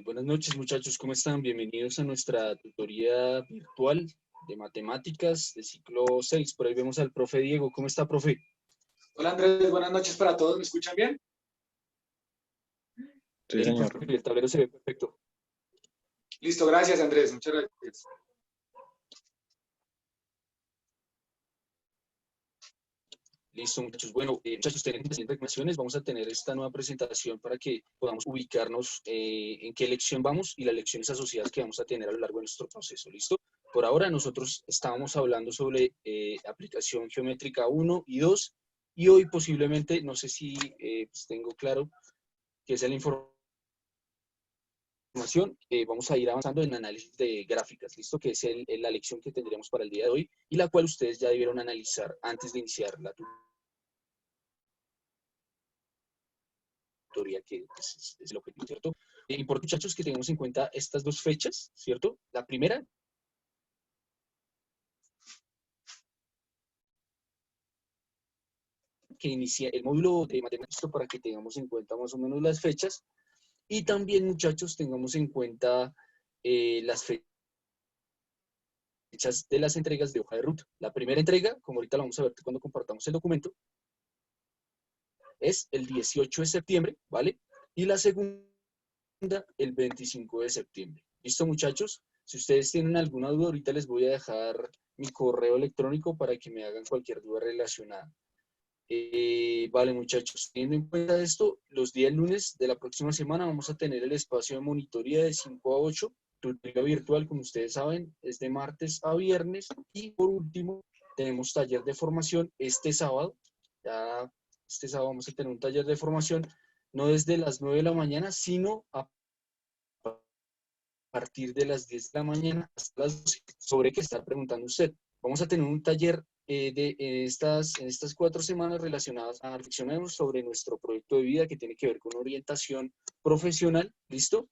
Buenas noches, muchachos, ¿cómo están? Bienvenidos a nuestra tutoría virtual de matemáticas de ciclo 6. Por ahí vemos al profe Diego. ¿Cómo está, profe? Hola Andrés, buenas noches para todos. ¿Me escuchan bien? Sí, señor. Profe, el tablero se ve perfecto. Listo, gracias Andrés, muchas gracias. Listo, muchachos. Bueno, muchachos, tenemos recomendaciones. Vamos a tener esta nueva presentación para que podamos ubicarnos en qué lección vamos y las lecciones asociadas que vamos a tener a lo largo de nuestro proceso. ¿Listo? Por ahora nosotros estábamos hablando sobre aplicación geométrica 1 y 2 y hoy posiblemente, no sé si pues tengo claro que es la información, vamos a ir avanzando en análisis de gráficas, ¿listo? Que es la lección que tendremos para el día de hoy y la cual ustedes ya debieron analizar antes de iniciar la tutoría, que pues, es el objetivo, ¿cierto? Importante, muchachos, que tengamos en cuenta estas dos fechas, ¿cierto? La primera, que inicia el módulo de matemáticas, para que tengamos en cuenta más o menos las fechas, y también, muchachos, tengamos en cuenta las fechas de las entregas de hoja de ruta. La primera entrega, como ahorita la vamos a ver cuando compartamos el documento, es el 18 de septiembre, ¿vale? Y la segunda, el 25 de septiembre. ¿Listo, muchachos? Si ustedes tienen alguna duda, ahorita les voy a dejar mi correo electrónico para que me hagan cualquier duda relacionada. Vale, muchachos, teniendo en cuenta esto, los días lunes de la próxima semana vamos a tener el espacio de monitoría de 5 a 8. Tutoría virtual, como ustedes saben, es de martes a viernes. Y por último, tenemos taller de formación este sábado. Ya este sábado vamos a tener un taller de formación, no desde las 9 de la mañana, sino a partir de las 10 de la mañana hasta las 12. ¿Sobre qué está preguntando usted? Vamos a tener un taller en estas 4 semanas relacionadas a reflexionar sobre nuestro proyecto de vida que tiene que ver con orientación profesional. ¿Listo?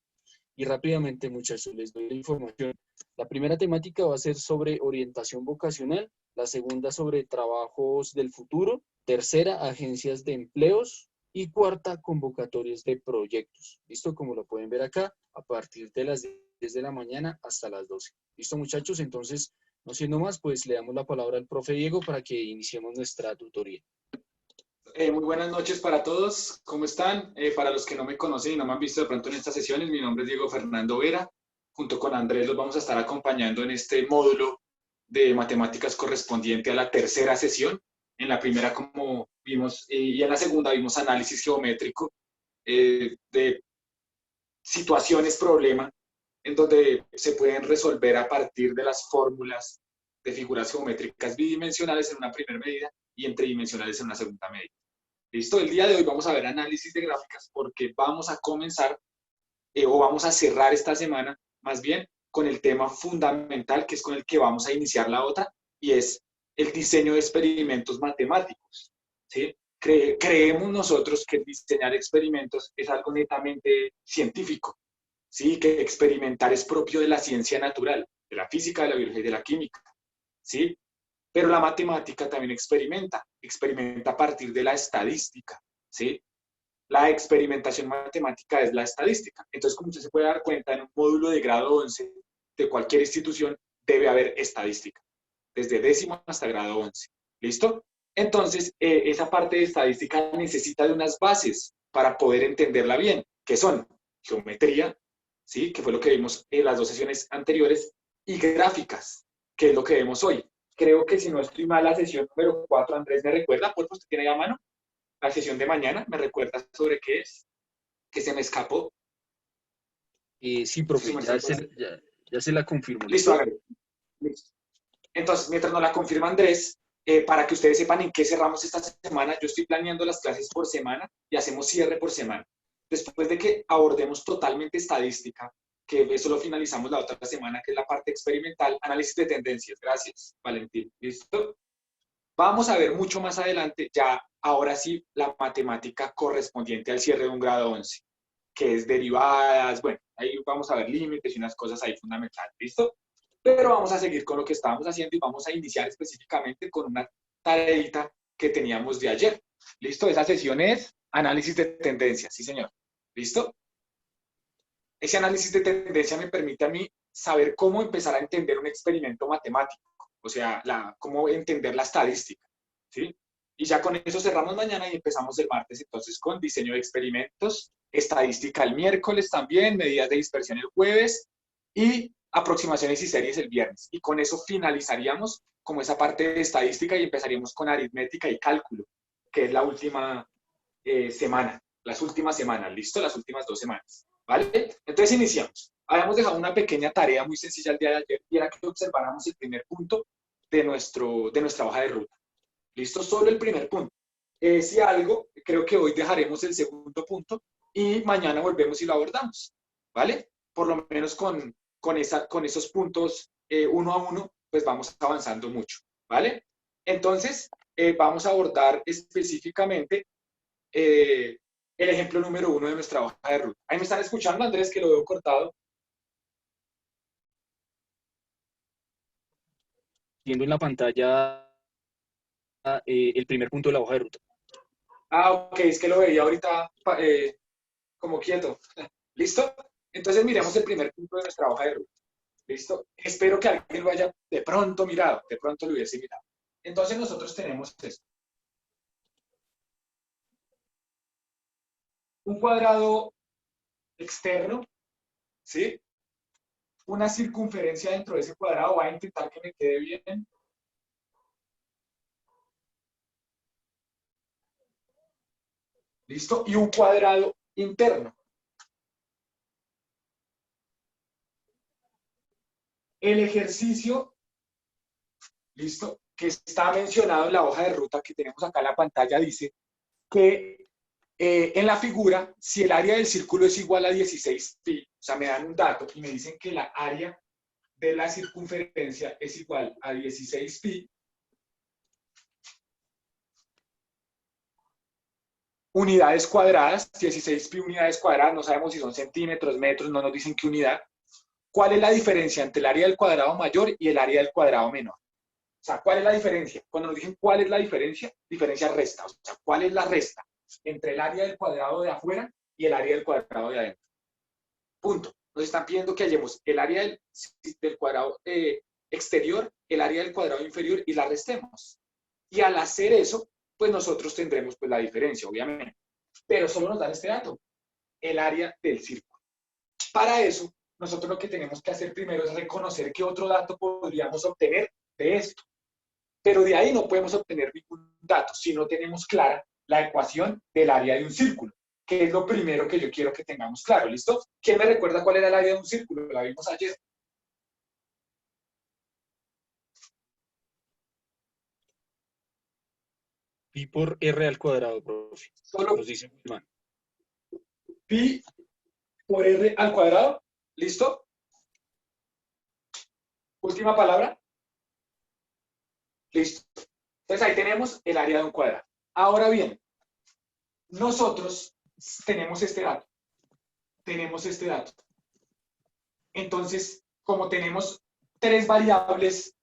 Y rápidamente, muchachos, les doy la información. La primera temática va a ser sobre orientación vocacional, la segunda sobre trabajos del futuro, tercera, agencias de empleos y cuarta, convocatorias de proyectos. ¿Listo? Como lo pueden ver acá, a partir de las 10 de la mañana hasta las 12. ¿Listo, muchachos? Entonces, no siendo más, pues le damos la palabra al profe Diego para que iniciemos nuestra tutoría. Muy buenas noches para todos, ¿cómo están? Para los que no me conocen y no me han visto de pronto en estas sesiones, mi nombre es Diego Fernando Vera. Junto con Andrés los vamos a estar acompañando en este módulo de matemáticas correspondiente a la tercera sesión. En la primera, como vimos, y en la segunda vimos análisis geométrico de situaciones problema, en donde se pueden resolver a partir de las fórmulas de figuras geométricas bidimensionales en una primera medida y en tridimensionales en una segunda medida. ¿Listo? El día de hoy vamos a ver análisis de gráficas porque vamos a comenzar o vamos a cerrar esta semana más bien con el tema fundamental que es con el que vamos a iniciar la otra y es el diseño de experimentos matemáticos. ¿Sí? Creemos nosotros que diseñar experimentos es algo netamente científico, ¿sí? Que experimentar es propio de la ciencia natural, de la física, de la biología y de la química, ¿sí? Pero la matemática también experimenta a partir de la estadística, ¿sí? La experimentación matemática es la estadística. Entonces, como usted se puede dar cuenta, en un módulo de grado 11 de cualquier institución debe haber estadística, desde décimo hasta grado 11. ¿Listo? Entonces, esa parte de estadística necesita de unas bases para poder entenderla bien, que son geometría, ¿sí? Que fue lo que vimos en las 2 sesiones anteriores, y gráficas, que es lo que vemos hoy. Creo que si no estoy mal, la sesión número 4, Andrés, ¿me recuerda? ¿Por usted tiene ahí a mano? La sesión de mañana, ¿me recuerda sobre qué es? Que se me escapó. Sí, profe, ya se la confirmo. Listo, hágale. Listo. Entonces, mientras nos la confirma Andrés, para que ustedes sepan en qué cerramos esta semana, yo estoy planeando las clases por semana y hacemos cierre por semana. Después de que abordemos totalmente estadística, que eso lo finalizamos la otra semana, que es la parte experimental, análisis de tendencias. Gracias, Valentín. ¿Listo? Vamos a ver mucho más adelante, ya ahora sí, la matemática correspondiente al cierre de un grado 11, que es derivadas, bueno, ahí vamos a ver límites y unas cosas ahí fundamentales, ¿listo? Pero vamos a seguir con lo que estábamos haciendo y vamos a iniciar específicamente con una tareita que teníamos de ayer. ¿Listo? Esa sesión es análisis de tendencias, sí señor. ¿Listo? Ese análisis de tendencia me permite a mí saber cómo empezar a entender un experimento matemático, o sea, cómo entender la estadística, ¿sí? Y ya con eso cerramos mañana y empezamos el martes entonces con diseño de experimentos, estadística el miércoles también, medidas de dispersión el jueves y aproximaciones y series el viernes. Y con eso finalizaríamos como esa parte de estadística y empezaríamos con aritmética y cálculo, que es la última semana, las últimas semanas, ¿listo? Las últimas 2 semanas, ¿vale? Entonces iniciamos. Habíamos dejado una pequeña tarea muy sencilla el día de ayer y era que observáramos el primer punto de nuestra hoja de ruta. ¿Listo? Solo el primer punto. Si algo, creo que hoy dejaremos el segundo punto y mañana volvemos y lo abordamos, ¿vale? Por lo menos con esos puntos uno a uno, pues vamos avanzando mucho, ¿vale? Entonces, vamos a abordar específicamente el ejemplo número 1 de nuestra hoja de ruta. Ahí me están escuchando, Andrés, que lo veo cortado. Viendo en la pantalla el primer punto de la hoja de ruta. Ah, ok, es que lo veía ahorita como quieto. ¿Listo? Entonces miremos el primer punto de nuestra hoja de ruta. ¿Listo? Espero que alguien lo haya de pronto mirado, de pronto lo hubiese mirado. Entonces nosotros tenemos esto. Un cuadrado externo, ¿sí? Una circunferencia dentro de ese cuadrado, voy a intentar que me quede bien. ¿Listo? Y un cuadrado interno. El ejercicio, ¿listo? Que está mencionado en la hoja de ruta que tenemos acá en la pantalla, dice que en la figura, si el área del círculo es igual a 16 pi, o sea, me dan un dato y me dicen que la área de la circunferencia es igual a 16 pi, unidades cuadradas, 16 pi unidades cuadradas, no sabemos si son centímetros, metros, no nos dicen qué unidad. ¿Cuál es la diferencia entre el área del cuadrado mayor y el área del cuadrado menor? O sea, ¿cuál es la diferencia? Cuando nos dicen cuál es la diferencia, diferencia resta. O sea, ¿cuál es la resta entre el área del cuadrado de afuera y el área del cuadrado de adentro? Punto. Nos están pidiendo que hallemos el área del cuadrado exterior, el área del cuadrado inferior y la restemos. Y al hacer eso, pues nosotros tendremos pues la diferencia, obviamente. Pero solo nos dan este dato, el área del círculo. Para eso, nosotros lo que tenemos que hacer primero es reconocer qué otro dato podríamos obtener de esto. Pero de ahí no podemos obtener ningún dato si no tenemos clara la ecuación del área de un círculo, que es lo primero que yo quiero que tengamos claro, ¿listo? ¿Quién me recuerda cuál era el área de un círculo? La vimos ayer. Pi por R al cuadrado, profe. Solo Nos dice Guzmán. pi por r al cuadrado, ¿listo? Última palabra. Listo. Entonces ahí tenemos el área de un cuadrado. Ahora bien, nosotros tenemos este dato. Tenemos este dato. Entonces, como tenemos 3 variables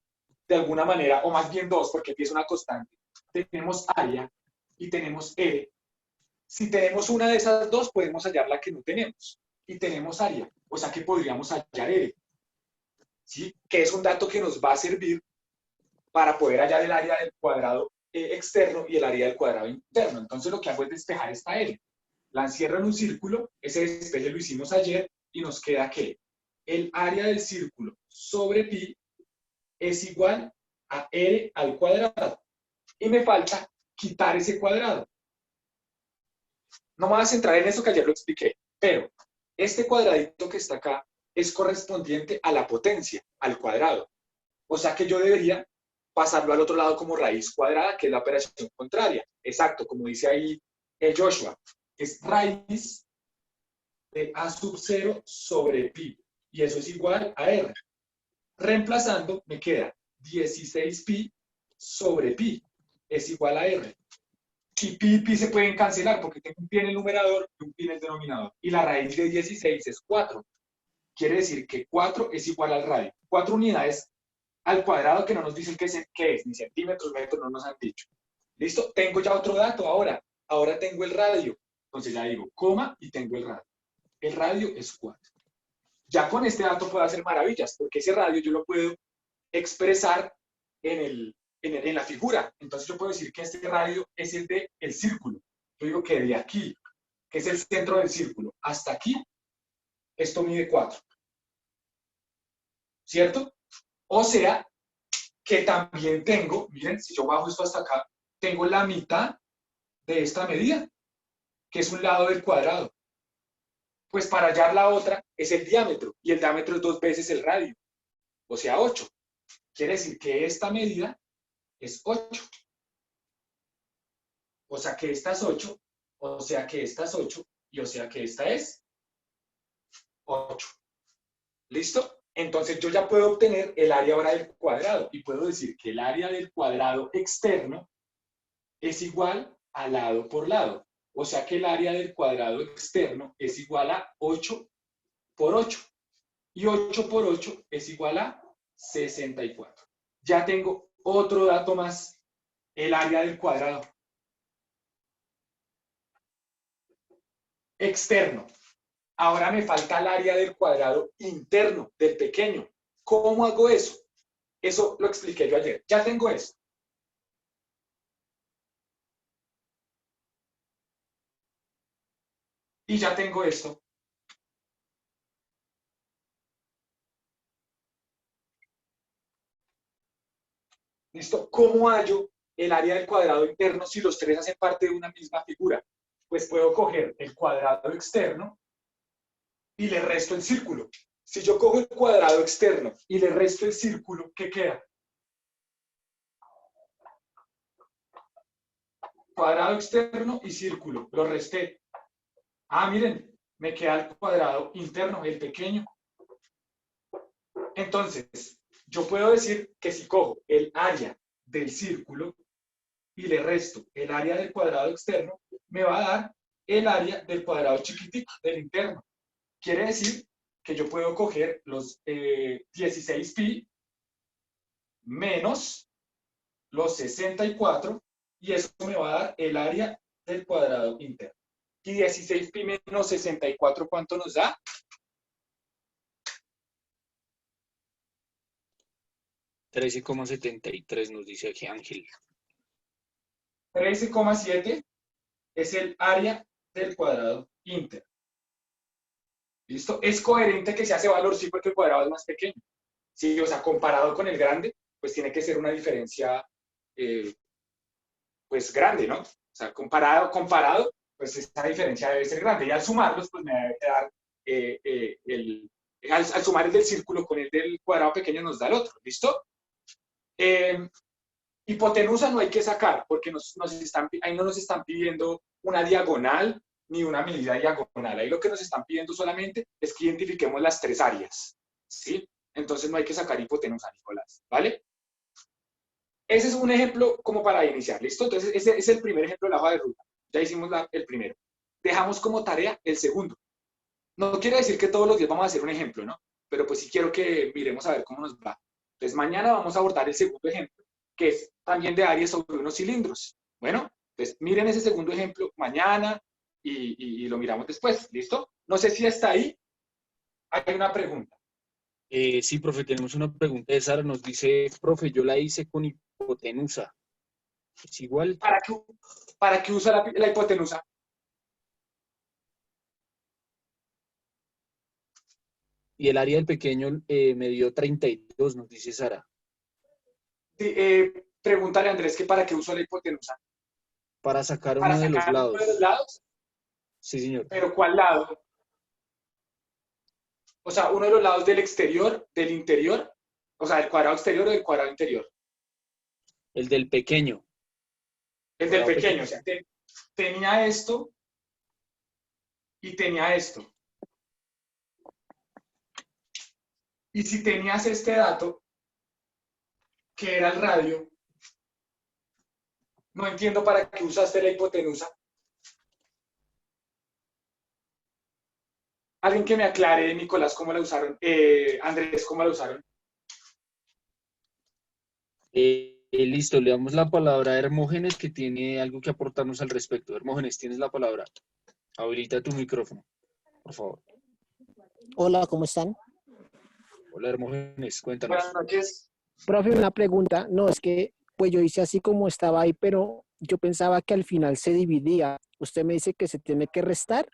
de alguna manera, o más bien 2, porque aquí es una constante, tenemos área y tenemos R. Si tenemos una de esas 2, podemos hallar la que no tenemos. Y tenemos área, o sea que podríamos hallar R. ¿Sí? Que es un dato que nos va a servir para poder hallar el área del cuadrado externo y el área del cuadrado interno. Entonces lo que hago es despejar esta L. La encierro en un círculo, ese despeje lo hicimos ayer y nos queda que el área del círculo sobre pi es igual a R al cuadrado. Y me falta quitar ese cuadrado. No me voy a centrar en eso que ayer lo expliqué, pero este cuadradito que está acá es correspondiente a la potencia, al cuadrado. O sea que yo debería pasarlo al otro lado como raíz cuadrada, que es la operación contraria. Exacto, como dice ahí Joshua. Es raíz de A sub 0 sobre pi. Y eso es igual a R. Reemplazando, me queda 16 pi sobre pi. Es igual a R. Y pi y pi se pueden cancelar porque tengo un pi en el numerador y un pi en el denominador. Y la raíz de 16 es 4. Quiere decir que 4 es igual al radio. 4 unidades al cuadrado que no nos dicen qué es, ni centímetros, metros, no nos han dicho. ¿Listo? Tengo ya otro dato ahora. Ahora tengo el radio. Entonces ya digo, coma y tengo el radio. El radio es 4. Ya con este dato puedo hacer maravillas, porque ese radio yo lo puedo expresar en la figura. Entonces yo puedo decir que este radio es el del círculo. Yo digo que de aquí, que es el centro del círculo, hasta aquí, esto mide 4. ¿Cierto? O sea, que también tengo, miren, si yo bajo esto hasta acá, tengo la mitad de esta medida, que es un lado del cuadrado. Pues para hallar la otra es el diámetro, y el diámetro es 2 veces el radio, o sea, 8. Quiere decir que esta medida es 8. O sea que esta es 8, o sea que esta es 8, y o sea que esta es 8. ¿Listo? Entonces yo ya puedo obtener el área ahora del cuadrado, y puedo decir que el área del cuadrado externo es igual a lado por lado. O sea que el área del cuadrado externo es igual a 8 por 8. Y 8 por 8 es igual a 64. Ya tengo otro dato más, el área del cuadrado externo. Ahora me falta el área del cuadrado interno, del pequeño. ¿Cómo hago eso? Eso lo expliqué yo ayer. Ya tengo eso. Y ya tengo esto. ¿Listo? ¿Cómo hallo el área del cuadrado interno si los tres hacen parte de una misma figura? Pues puedo coger el cuadrado externo y le resto el círculo. Si yo cojo el cuadrado externo y le resto el círculo, ¿qué queda? Cuadrado externo y círculo. Lo resté. Ah, miren, me queda el cuadrado interno, el pequeño. Entonces, yo puedo decir que si cojo el área del círculo y le resto el área del cuadrado externo, me va a dar el área del cuadrado chiquitico, del interno. Quiere decir que yo puedo coger los 16pi menos los 64 y eso me va a dar el área del cuadrado interno. Y 16pi menos 64, ¿cuánto nos da? 13,73 nos dice aquí Ángel. 13,7 es el área del cuadrado interno. ¿Listo? Es coherente que sea ese valor, sí, porque el cuadrado es más pequeño. Sí, o sea, comparado con el grande, pues tiene que ser una diferencia, pues grande, ¿no? O sea, comparado, pues esa diferencia debe ser grande. Y al sumarlos, pues me debe dar al sumar el del círculo con el del cuadrado pequeño nos da el otro, ¿listo? Hipotenusa no hay que sacar, porque ahí no nos están pidiendo una diagonal ni una medida diagonal. Ahí lo que nos están pidiendo solamente es que identifiquemos las tres áreas, ¿sí? Entonces no hay que sacar hipotenusa, Nicolás, ¿vale? Ese es un ejemplo como para iniciar, ¿listo? Entonces ese es el primer ejemplo de la hoja de ruta. Ya hicimos el primero. Dejamos como tarea el segundo. No quiere decir que todos los días vamos a hacer un ejemplo, ¿no? Pero pues sí quiero que miremos a ver cómo nos va. Entonces mañana vamos a abordar el segundo ejemplo, que es también de áreas sobre unos cilindros. Bueno, entonces miren ese segundo ejemplo mañana y lo miramos después, ¿listo? No sé si hasta ahí hay una pregunta. Sí, profe, tenemos una pregunta de Sara. Nos dice, profe, yo la hice con hipotenusa. ¿Es igual? ¿Para qué usa la hipotenusa? Y el área del pequeño me dio 32, nos dice Sara. Sí, pregúntale a Andrés que para qué usa la hipotenusa. Para sacar ¿Para uno de los sacar uno de los lados. lados? Sí, señor. ¿Pero cuál lado? O sea, uno de los lados del exterior, del interior, o sea, del cuadrado exterior o del cuadrado interior. El del pequeño. El del pequeño, o sea, tenía esto y tenía esto. Y si tenías este dato, que era el radio, no entiendo para qué usaste la hipotenusa. Alguien que me aclare, Nicolás, cómo la usaron, Andrés, cómo la usaron. Listo, le damos la palabra a Hermógenes, que tiene algo que aportarnos al respecto. Hermógenes, tienes la palabra. Habilita tu micrófono, por favor. Hola, ¿cómo están? Hola, Hermógenes, Buenas cuéntanos. noches. Profe, una pregunta. No, es que pues yo hice así como estaba ahí, pero yo pensaba que al final se dividía. Usted me dice que se tiene que restar.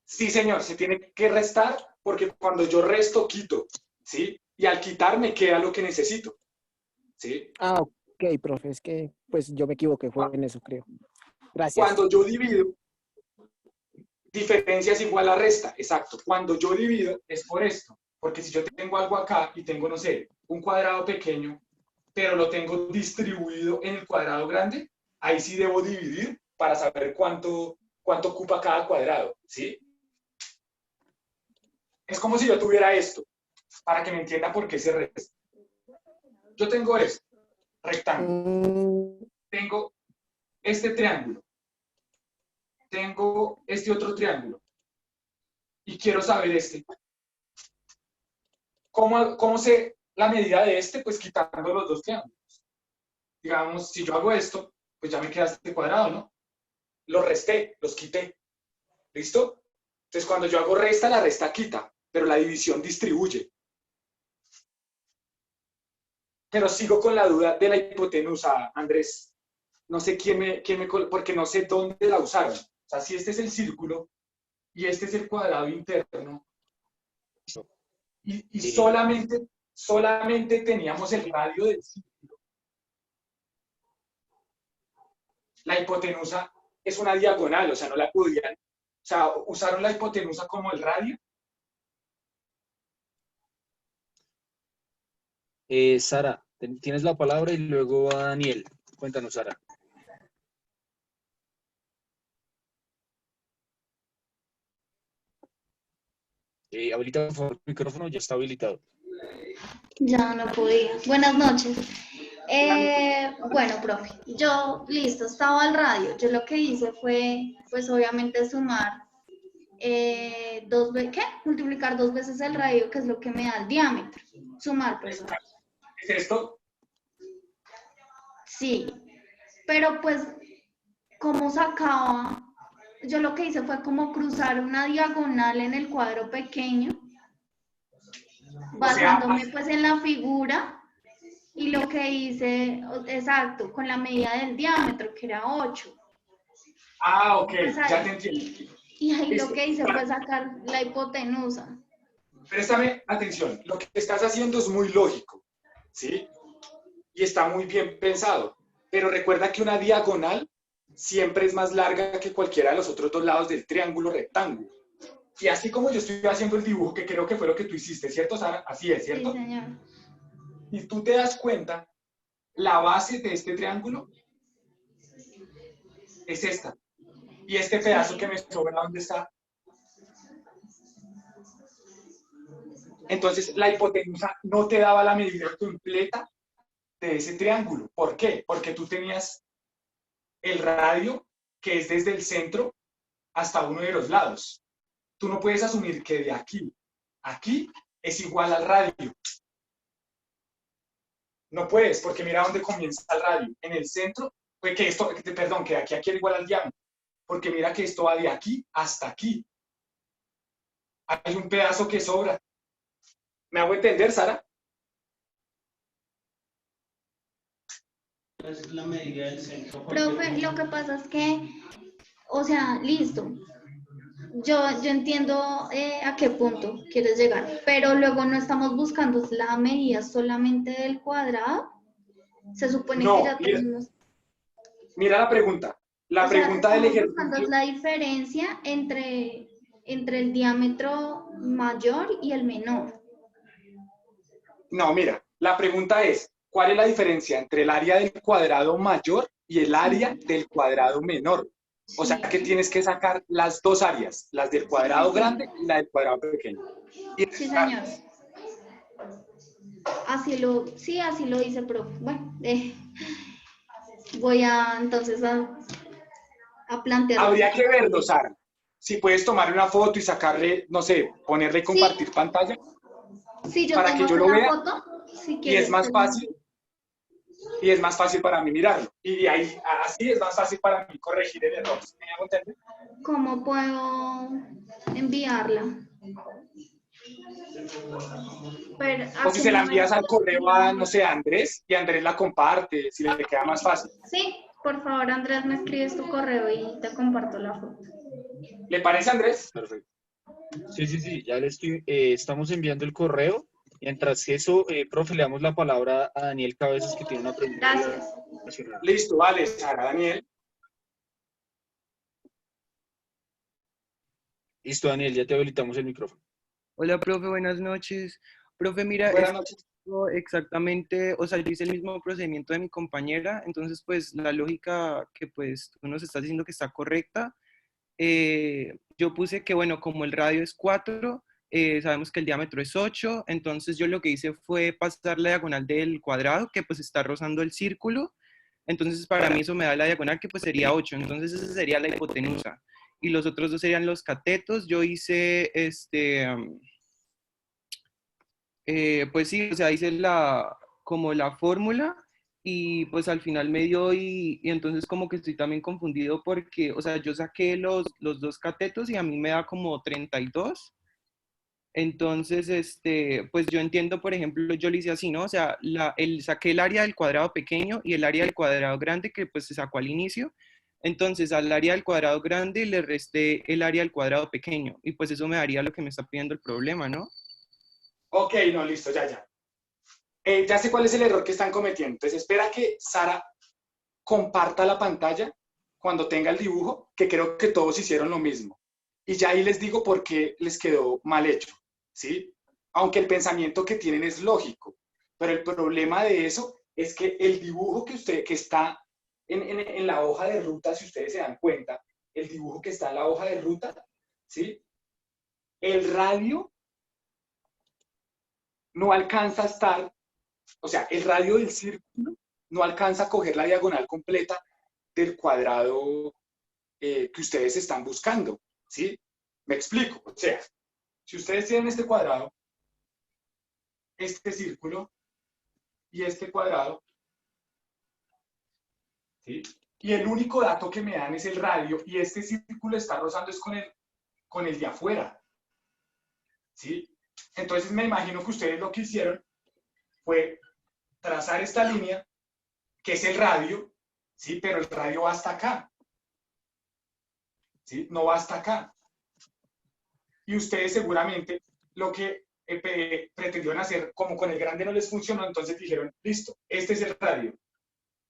Sí, señor, se tiene que restar porque cuando yo resto, quito, ¿sí? Y al quitar me queda lo que necesito, ¿sí? Ah, ok, profe, es que pues yo me equivoqué, fue en eso, creo. Gracias. Cuando yo divido, diferencia es igual a resta, exacto. Cuando yo divido es por esto, porque si yo tengo algo acá y tengo, no sé, un cuadrado pequeño, pero lo tengo distribuido en el cuadrado grande, ahí sí debo dividir para saber cuánto ocupa cada cuadrado, ¿sí? Es como si yo tuviera esto, para que me entienda por qué se resta. Yo tengo esto, rectángulo, Mm, tengo este triángulo, tengo este otro triángulo y quiero saber este. ¿Cómo sé la medida de este? Pues quitando los dos triángulos. Digamos, si yo hago esto, pues ya me queda este cuadrado, ¿no? Los resté, los quité. ¿Listo? Entonces, cuando yo hago resta, la resta quita, pero la división distribuye. Pero sigo con la duda de la hipotenusa, Andrés. No sé porque no sé dónde la usaron. O sea, si este es el círculo y este es el cuadrado interno, y Eh, solamente teníamos el radio del círculo. La hipotenusa es una diagonal, o sea, no la podían, o sea, usaron la hipotenusa como el radio. Sara, tienes la palabra y luego a Daniel. Cuéntanos, Sara. Habilita por favor el micrófono, ya está habilitado. Ya no podía. Buenas noches. Bueno, profe, yo, listo, estaba al radio. Yo lo que hice fue, pues obviamente sumar ¿qué? Multiplicar 2 veces el radio, que es lo que me da el diámetro. Sumar, perdón. ¿Es esto? Sí, pero pues, como sacaba, yo lo que hice fue como cruzar una diagonal en el cuadro pequeño, O sea, basándome pues en la figura. Y lo que hice, exacto, con la medida del diámetro, que era 8. ok, Pues ya ahí, te entiendo. y ahí lo Listo. que hice fue sacar la hipotenusa. Préstame atención. Lo que estás haciendo es muy lógico, ¿sí? Y está muy bien pensado. Pero recuerda que una diagonal siempre es más larga que cualquiera de los otros dos lados del triángulo rectángulo. Y así como yo estoy haciendo el dibujo, que creo que fue lo que tú hiciste, ¿cierto, Sara? Así es, Sí, ¿cierto? señor. Y tú te das cuenta, la base de este triángulo es esta. Y este pedazo que Sí, me sobra, ¿dónde está? Entonces, la hipotenusa no te daba la medida completa de ese triángulo. ¿Por qué? Porque tú tenías el radio que es desde el centro hasta uno de los lados. Tú no puedes asumir que de aquí a aquí es igual al radio. No puedes, porque mira dónde comienza el radio. En el centro, pues perdón, que de aquí a aquí era igual al diámetro. Porque mira que esto va de aquí hasta aquí. Hay un pedazo que sobra. ¿Me hago entender, Sara? Es la medida del centro. profe, lo que pasa es que, o sea, listo. Yo entiendo a qué punto quieres llegar, pero luego no estamos buscando la medida solamente del cuadrado. Se supone que No, ya tenemos, mira la pregunta. o La sea, pregunta del estamos buscando ejercicio. la diferencia entre el diámetro mayor y el menor. No, mira, la pregunta es, ¿cuál es la diferencia entre el área del cuadrado mayor y el área Sí, del cuadrado menor? O sea sí, que tienes que sacar las dos áreas, las del sí, sí, cuadrado sí. grande y la del cuadrado pequeño. Y Sí, señor. restarlas. Así lo hice, profe. Bueno, voy a entonces a plantearlo así Habría que como verlo, dice. Sara. Si puedes tomar una foto y sacarle, no sé, ponerle Sí, compartir pantalla sí, yo para tengo que yo acá lo la vea foto. Si y es quieres, más fácil y es más fácil para mí mirarlo. Y ahí así es más fácil para mí corregir el error. ¿Me hago entender? ¿cómo puedo enviarla? Pero, O ¿a si qué se la número? envías al correo a, no sé, a Andrés, y Andrés la comparte, si le queda más fácil. Sí, por favor, Andrés, me escribes tu correo y te comparto la foto. ¿Le parece, Andrés? Perfecto. Sí, sí, sí, ya le estoy, estamos enviando el correo. Mientras que eso, profe, le damos la palabra a Daniel Cabezas, que tiene una pregunta Gracias. relacionada. Listo, vale, Sara, Daniel. Listo, Daniel, ya te habilitamos el micrófono. Hola, profe, buenas noches. Profe, mira, Buenas noches. exactamente, o sea, yo hice el mismo procedimiento de mi compañera, entonces, pues, la lógica que, pues, tú nos estás diciendo que está correcta, yo puse que, bueno, como el radio es 4, sabemos que el diámetro es 8, entonces yo lo que hice fue pasar la diagonal del cuadrado, que, pues, está rozando el círculo, entonces, para mí eso me da la diagonal, que, pues, sería 8, entonces esa sería la hipotenusa. Y los otros dos serían los catetos. Yo hice, pues sí, o sea, hice como la fórmula y pues al final me dio y entonces como que estoy también confundido porque, o sea, yo saqué los dos catetos y a mí me da como 32. Entonces, pues yo entiendo, por ejemplo, yo lo hice así, ¿no? O sea, saqué el área del cuadrado pequeño y el área del cuadrado grande que pues se sacó al inicio. Entonces, al área del cuadrado grande le resté el área del cuadrado pequeño y pues eso me daría lo que me está pidiendo el problema, ¿no? Ok, no, listo, ya. Ya sé cuál es el error que están cometiendo. Entonces, espera que Sara comparta la pantalla cuando tenga el dibujo, que creo que todos hicieron lo mismo. Y ya ahí les digo por qué les quedó mal hecho, ¿sí? Aunque el pensamiento que tienen es lógico, pero el problema de eso es que el dibujo que está en la hoja de ruta, si ustedes se dan cuenta, el dibujo que está en la hoja de ruta, ¿sí? El radio no alcanza a estar, o sea, el radio del círculo no alcanza a coger la diagonal completa del cuadrado que ustedes están buscando, ¿sí? Me explico, o sea, si ustedes tienen este cuadrado, este círculo y este cuadrado, ¿sí? Y el único dato que me dan es el radio y este círculo está rozando es con el de afuera, ¿sí? Entonces me imagino que ustedes lo que hicieron fue trazar esta línea, que es el radio, ¿sí? Pero el radio va hasta acá, ¿sí? No va hasta acá. Y ustedes seguramente lo que pretendieron hacer, como con el grande no les funcionó, entonces dijeron, listo, este es el radio,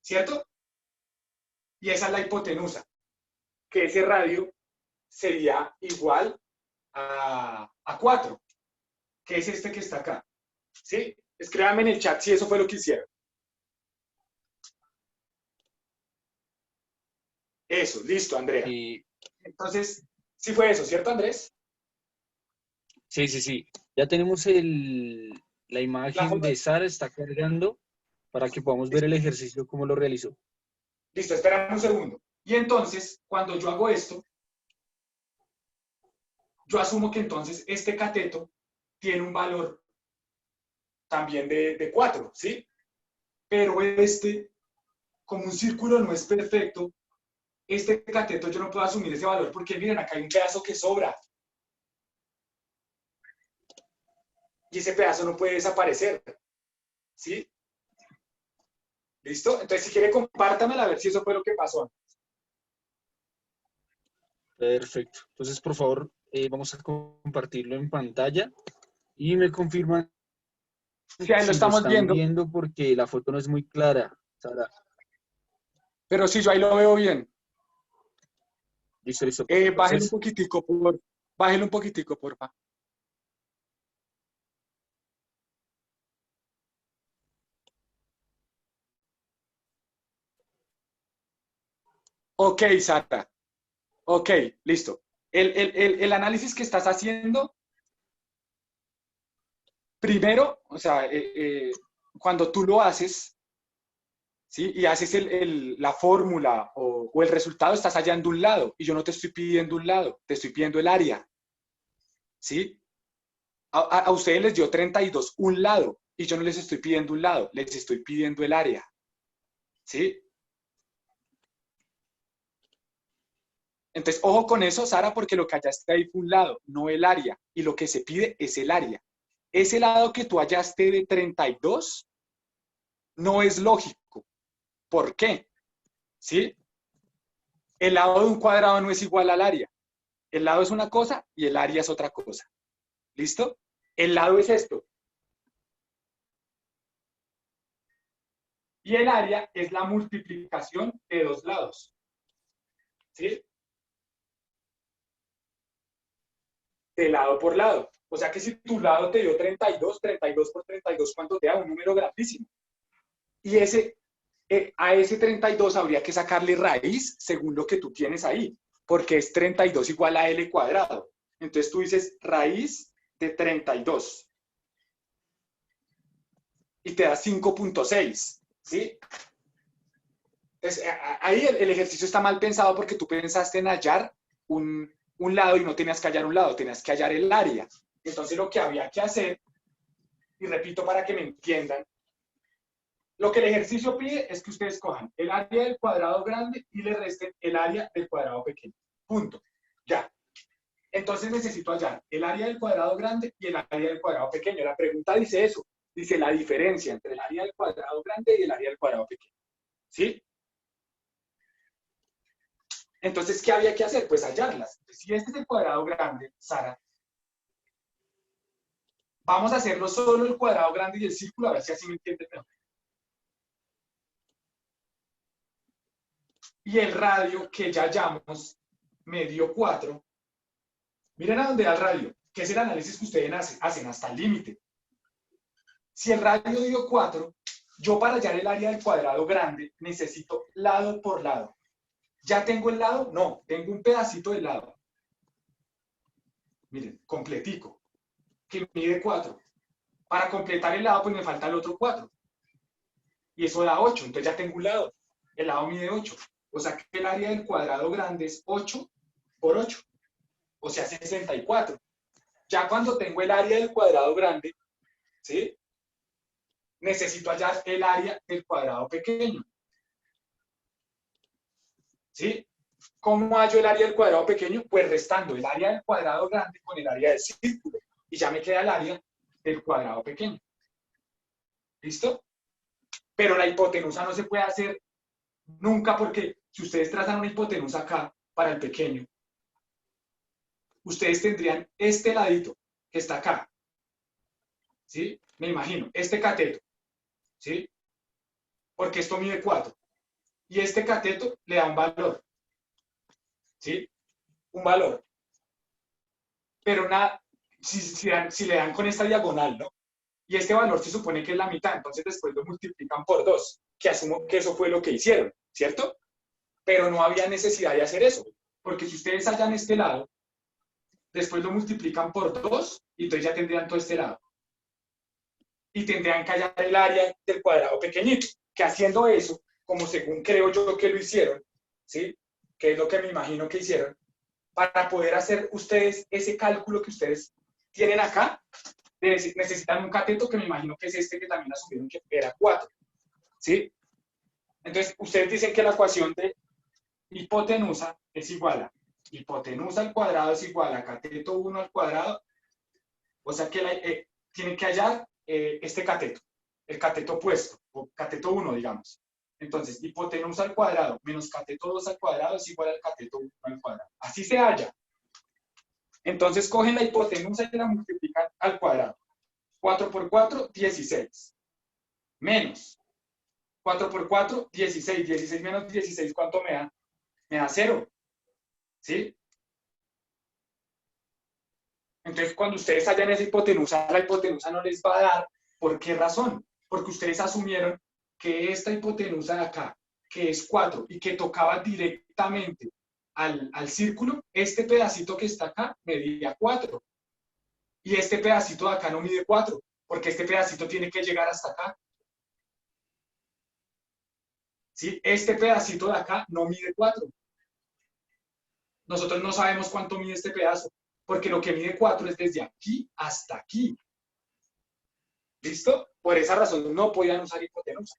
¿cierto? Y esa es la hipotenusa, que ese radio sería igual a 4, que es este que está acá, ¿sí? Escríbanme en el chat si eso fue lo que hicieron. Eso, listo, Andrea. Y Entonces, sí fue eso, ¿cierto, Andrés? sí, sí, sí. Ya tenemos la imagen foto. de Sara, está cargando para que podamos ver el ejercicio, cómo lo realizó. Listo, espérame un segundo. Y entonces, cuando yo hago esto, yo asumo que entonces este cateto tiene un valor también de 4, ¿sí? Pero este, como un círculo no es perfecto, este cateto yo no puedo asumir ese valor porque miren, acá hay un pedazo que sobra. Y ese pedazo no puede desaparecer, ¿sí? ¿Listo? Entonces, si quiere, compártamela a ver si eso fue lo que pasó. Perfecto. Entonces, por favor, vamos a compartirlo en pantalla y me confirman Sí, ahí lo si lo estamos están viendo, viendo porque la foto no es muy clara, Sara. pero sí, yo ahí lo veo bien. Listo, listo. Bájelo un Entonces, poquitico, bájelo un poquitico, porfa. Ok, Sara. Ok, listo. El análisis que estás haciendo, primero, o sea, cuando tú lo haces, ¿sí? Y haces la fórmula o el resultado, estás hallando un lado y yo no te estoy pidiendo un lado, te estoy pidiendo el área, ¿sí? A ustedes les dio 32 un lado y yo no les estoy pidiendo un lado, les estoy pidiendo el área, ¿sí? Entonces, ojo con eso, Sara, porque lo que hallaste ahí fue un lado, no el área, y lo que se pide es el área, ese lado que tú hallaste de 32 no es lógico. ¿Por qué? ¿Sí? El lado de un cuadrado no es igual al área. El lado es una cosa y el área es otra cosa. ¿Listo? El lado es esto. Y el área es la multiplicación de dos lados. ¿Sí? De lado por lado. O sea que si tu lado te dio 32, 32 por 32, ¿cuánto te da? Un número grandísimo. Y a ese 32 habría que sacarle raíz según lo que tú tienes ahí, porque es 32 igual a L cuadrado. Entonces tú dices raíz de 32 y te da 5.6, ¿sí? Entonces, ahí el ejercicio está mal pensado porque tú pensaste en hallar un lado y no tenías que hallar un lado, tenías que hallar el área. Entonces lo que había que hacer, y repito para que me entiendan, lo que el ejercicio pide es que ustedes cojan el área del cuadrado grande y le resten el área del cuadrado pequeño. Punto. Ya. Entonces necesito hallar el área del cuadrado grande y el área del cuadrado pequeño. La pregunta dice eso. Dice la diferencia entre el área del cuadrado grande y el área del cuadrado pequeño. ¿Sí? Entonces, ¿qué había que hacer? Pues hallarlas. Si este es el cuadrado grande, Sara, vamos a hacerlo solo el cuadrado grande y el círculo, a ver si así me entienden mejor. Y el radio que ya hallamos me dio 4. Miren a dónde da el radio, que es el análisis que ustedes hacen hasta el límite. Si el radio dio 4, yo para hallar el área del cuadrado grande necesito lado por lado. ¿Ya tengo el lado? No, tengo un pedacito del lado. Miren, completico, que mide 4. Para completar el lado, pues me falta el otro 4. Y eso da 8, entonces ya tengo un lado. El lado mide 8. O sea que el área del cuadrado grande es 8 por 8. O sea, 64. Ya cuando tengo el área del cuadrado grande, ¿sí? Necesito hallar el área del cuadrado pequeño. ¿Sí? ¿Cómo hallo el área del cuadrado pequeño? Pues restando el área del cuadrado grande con el área del círculo. Y ya me queda el área del cuadrado pequeño. ¿Listo? Pero la hipotenusa no se puede hacer nunca porque si ustedes trazan una hipotenusa acá para el pequeño, ustedes tendrían este ladito que está acá. ¿Sí? Me imagino, este cateto. ¿Sí? Porque esto mide 4. Y este cateto le da un valor. ¿Sí? Un valor. Pero nada, si le dan con esta diagonal, ¿no? Y este valor se supone que es la mitad, entonces después lo multiplican por 2, que asumo que eso fue lo que hicieron, ¿cierto? Pero no había necesidad de hacer eso, porque si ustedes hallan este lado, después lo multiplican por 2 y entonces ya tendrían todo este lado. Y tendrían que hallar el área del cuadrado pequeñito, que haciendo eso, como según creo yo que lo hicieron, ¿sí? Que es lo que me imagino que hicieron, para poder hacer ustedes ese cálculo que ustedes tienen acá, necesitan un cateto que me imagino que es este que también asumieron que era 4. ¿Sí? Entonces, ustedes dicen que la ecuación de hipotenusa es igual a hipotenusa al cuadrado es igual a cateto 1 al cuadrado. O sea que tienen que hallar este cateto, el cateto opuesto, o cateto 1, digamos. Entonces, hipotenusa al cuadrado menos cateto 2 al cuadrado es igual al cateto 1 al cuadrado. Así se halla. Entonces, cogen la hipotenusa y la multiplican al cuadrado. 4 por 4, 16. Menos 4 por 4, 16. 16 menos 16, ¿cuánto me da? Me da 0. ¿Sí? Entonces, cuando ustedes hallan esa hipotenusa, la hipotenusa no les va a dar. ¿Por qué razón? Porque ustedes asumieron que esta hipotenusa de acá, que es 4 y que tocaba directamente al círculo, este pedacito que está acá medía 4. Y este pedacito de acá no mide 4, porque este pedacito tiene que llegar hasta acá. ¿Sí? Este pedacito de acá no mide 4. Nosotros no sabemos cuánto mide este pedazo, porque lo que mide 4 es desde aquí hasta aquí. ¿Listo? Por esa razón no podían usar hipotenusa.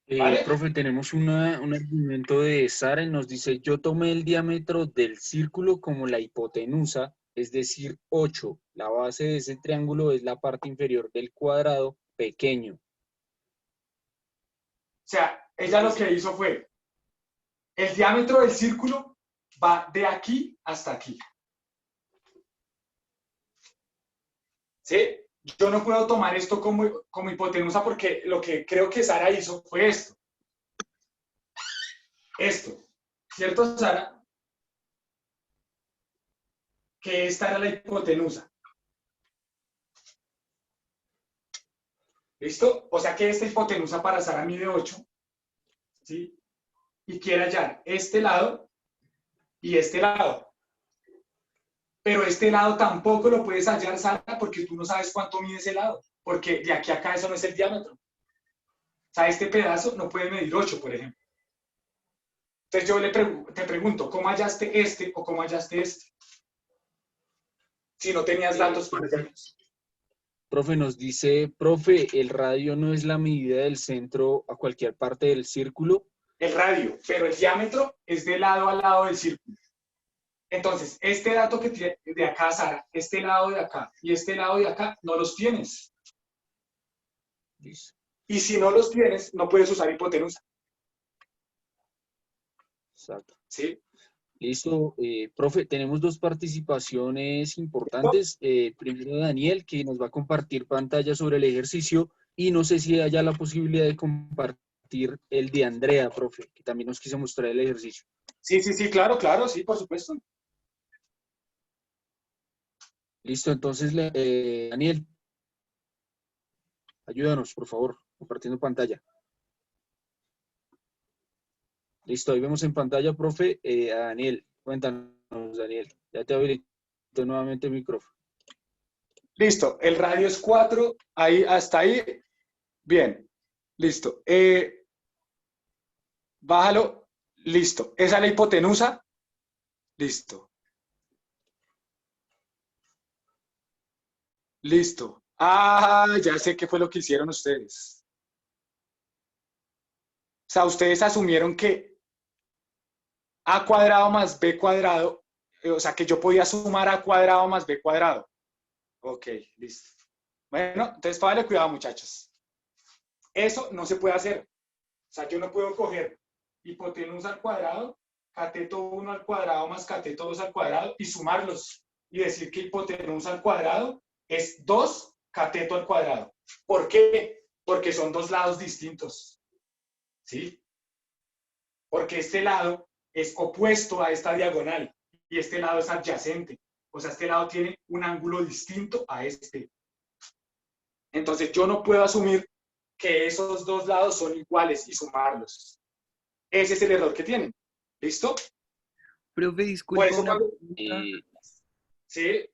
¿Vale? Profe, tenemos un argumento de Sara y nos dice, yo tomé el diámetro del círculo como la hipotenusa es decir, 8. La base de ese triángulo es la parte inferior del cuadrado pequeño. O sea, ella lo que hizo fue, el diámetro del círculo va de aquí hasta aquí. ¿Sí? Yo no puedo tomar esto como hipotenusa porque lo que creo que Sara hizo fue esto. Esto. ¿Cierto, Sara? Que esta era la hipotenusa. ¿Listo? O sea que esta hipotenusa para Sara mide 8. ¿Sí? Y quiere hallar este lado y este lado. Pero este lado tampoco lo puedes hallar, Sara, porque tú no sabes cuánto mide ese lado. Porque de aquí a acá eso no es el diámetro. O sea, este pedazo no puede medir 8, por ejemplo. Entonces yo te pregunto, ¿cómo hallaste este o cómo hallaste este? Si no tenías datos para hacerlos. Profe, nos dice, profe, el radio no es la medida del centro a cualquier parte del círculo. El radio, pero el diámetro es de lado a lado del círculo. Entonces, este dato que tiene de acá, Sara, este lado de acá y este lado de acá, no los tienes. Listo. Y si no los tienes, no puedes usar hipotenusa. Exacto. ¿Sí? Listo, profe, tenemos 2 participaciones importantes. Primero Daniel, que nos va a compartir pantalla sobre el ejercicio, y no sé si haya la posibilidad de compartir el de Andrea, profe, que también nos quiso mostrar el ejercicio. Sí, claro, sí, por supuesto. Listo, entonces, Daniel, ayúdanos, por favor, compartiendo pantalla. Listo, ahí vemos en pantalla, profe, a Daniel. Cuéntanos, Daniel. Ya te habilito nuevamente el micrófono. Listo, el radio es 4, ahí, hasta ahí. Bien, listo. Bájalo, listo. Esa es la hipotenusa. Listo. Listo. Ah, ya sé qué fue lo que hicieron ustedes. O sea, ustedes asumieron que a cuadrado más b cuadrado, o sea, que yo podía sumar a cuadrado más b cuadrado. Ok, listo. Bueno, entonces póngale cuidado, muchachos. Eso no se puede hacer. O sea, yo no puedo coger hipotenusa al cuadrado, cateto 1 al cuadrado más cateto 2 al cuadrado y sumarlos y decir que hipotenusa al cuadrado es 2 cateto al cuadrado. ¿Por qué? Porque son 2 lados distintos. ¿Sí? Porque este lado es opuesto a esta diagonal y este lado es adyacente. O sea, este lado tiene un ángulo distinto a este. Entonces, yo no puedo asumir que esos 2 lados son iguales y sumarlos. Ese es el error que tienen. ¿Listo? Profe, disculpe Por eso una cuando- pregunta. Sí,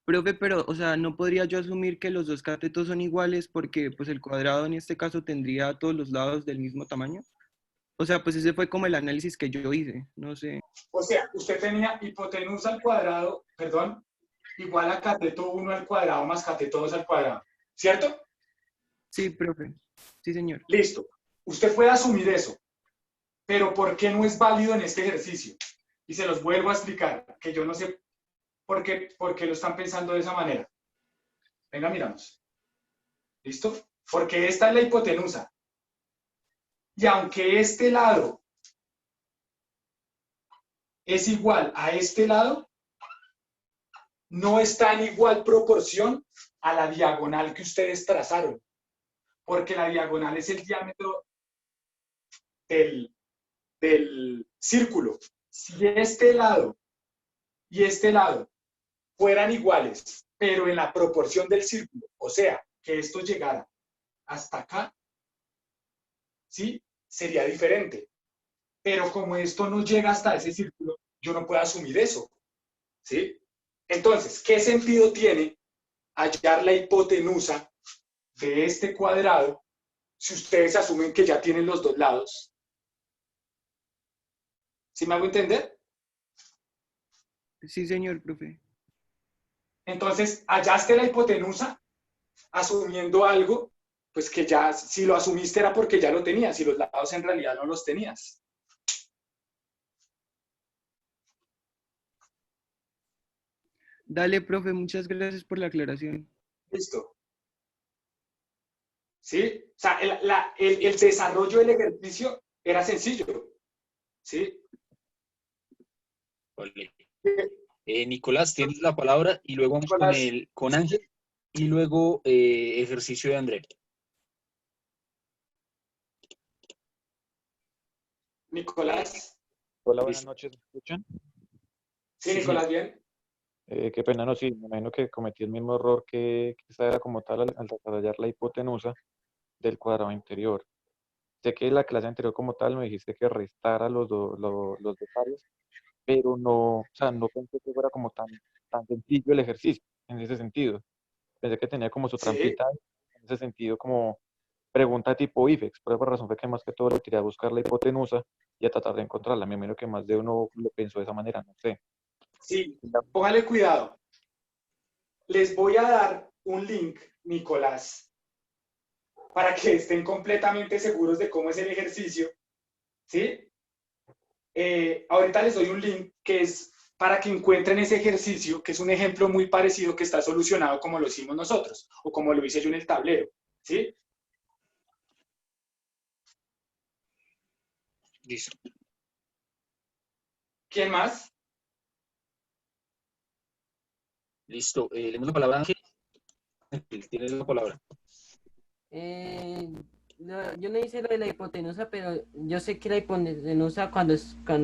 Profe, pero, o sea, ¿no podría yo asumir que los dos catetos son iguales porque, pues, el cuadrado en este caso tendría todos los lados del mismo tamaño? O sea, pues ese fue como el análisis que yo hice, no sé. o sea, usted tenía hipotenusa al cuadrado, perdón, igual a cateto 1 al cuadrado más cateto 2 al cuadrado. ¿Cierto? Sí, profe. Sí, señor. Listo. Usted puede asumir eso. Pero ¿por qué no es válido en este ejercicio? Y se los vuelvo a explicar, que yo no sé por qué lo están pensando de esa manera. Venga, miramos. ¿Listo? Porque esta es la hipotenusa. Y aunque este lado es igual a este lado, no está en igual proporción a la diagonal que ustedes trazaron. Porque la diagonal es el diámetro del círculo. Si este lado y este lado fueran iguales, pero en la proporción del círculo, o sea, que esto llegara hasta acá, ¿sí? Sería diferente. Pero como esto no llega hasta ese círculo, yo no puedo asumir eso, ¿sí? Entonces, ¿qué sentido tiene hallar la hipotenusa de este cuadrado si ustedes asumen que ya tienen los 2 lados? ¿Sí me hago entender? Sí, señor, profe. Entonces, hallaste la hipotenusa asumiendo algo, pues que ya, si lo asumiste era porque ya lo tenías y los lados en realidad no los tenías. Dale, profe, muchas gracias por la aclaración. Listo. ¿Sí? O sea, el desarrollo del ejercicio era sencillo. ¿Sí? Vale. Nicolás, tienes la palabra y luego vamos Nicolás, con Ángel y luego ejercicio de André. Nicolás. Hola, buenas Listo. noches, ¿me escuchan? Sí, Sí, Nicolás, señor. bien. Qué pena, no, sí, me imagino que cometí el mismo error que esa era como tal al desarrollar la hipotenusa del cuadrado interior. Sé que en la clase anterior como tal me dijiste que restara los dos pares, pero no, o sea, no pensé que fuera como tan sencillo el ejercicio en ese sentido. Pensé que tenía como su Sí. trampita en ese sentido como pregunta tipo IFEX. Por esa razón fue que más que todo lo tiré a buscar la hipotenusa y a tratar de encontrarla. Me imagino que más de uno lo pensó de esa manera, no sé. Sí, póngale cuidado. Les voy a dar un link, Nicolás, para que estén completamente seguros de cómo es el ejercicio. ¿Sí? Ahorita les doy un link que es para que encuentren ese ejercicio, que es un ejemplo muy parecido que está solucionado como lo hicimos nosotros, o como lo hice yo en el tablero. ¿Sí? Listo. ¿Quién más? Listo. Le damos la palabra a Ángel. Ángel, tienes la palabra. Yo no hice lo de la hipotenusa, pero yo sé que la hipotenusa cuando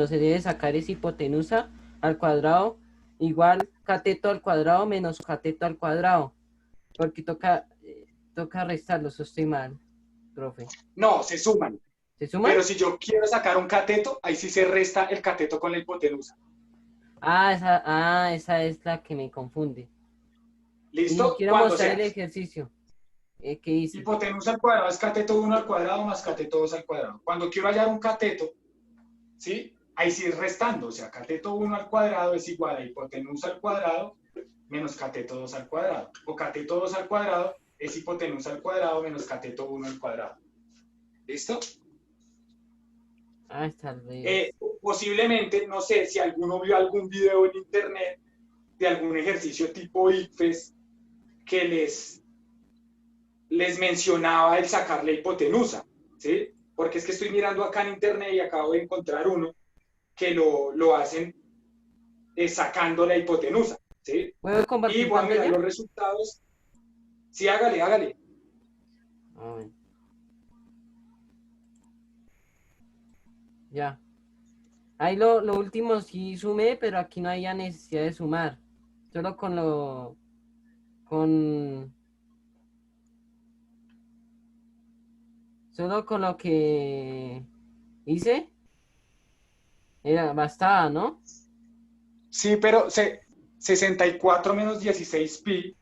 se debe sacar es hipotenusa al cuadrado igual cateto al cuadrado menos cateto al cuadrado, porque toca restarlo, eso estoy mal, profe. No, se suman. ¿Se suman? Pero si yo quiero sacar un cateto, ahí sí se resta el cateto con la hipotenusa. Esa es la que me confunde. Y ¿Listo? quiero Cuando mostrar el sea. ejercicio que hice. Hipotenusa al cuadrado es cateto 1 al cuadrado más cateto 2 al cuadrado. Cuando quiero hallar un cateto, ¿sí? Ahí sí es restando, o sea, cateto 1 al cuadrado es igual a hipotenusa al cuadrado menos cateto 2 al cuadrado. O cateto 2 al cuadrado es hipotenusa al cuadrado menos cateto 1 al cuadrado. ¿Listo? Tal vez. Posiblemente, no sé si alguno vio algún video en internet de algún ejercicio tipo ICFES que les mencionaba el sacar la hipotenusa, ¿sí? Porque es que estoy mirando acá en internet y acabo de encontrar uno que lo hacen sacando la hipotenusa, ¿sí? ¿Puedo Y compartir voy a mirar pantalla? los resultados. Sí, hágale. A ver. Ya. Ahí lo último sí sumé, pero aquí no había necesidad de sumar. Solo con solo con lo que hice, bastaba, ¿no? Sí, pero 64 menos 16 pi.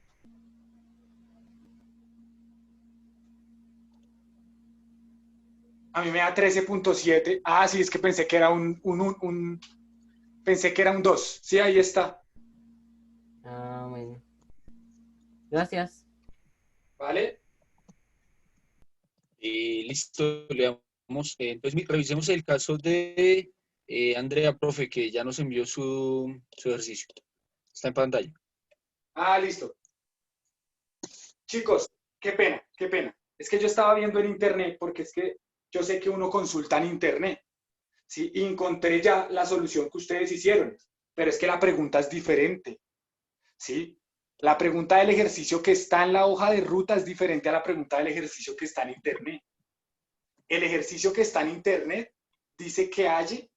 A mí me da 13.7. Ah, sí, es que pensé que era pensé que era un 2. Sí, ahí está. Bueno. Gracias. ¿Vale? Listo. Le damos, entonces revisemos el caso de Andrea, profe, que ya nos envió su ejercicio. Está en pantalla. Ah, listo. Chicos, qué pena. Es que yo estaba viendo en internet, porque es que yo sé que uno consulta en internet, ¿sí? Y encontré ya la solución que ustedes hicieron, pero es que la pregunta es diferente, ¿sí? La pregunta del ejercicio que está en la hoja de ruta es diferente a la pregunta del ejercicio que está en internet. El ejercicio que está en internet dice que halle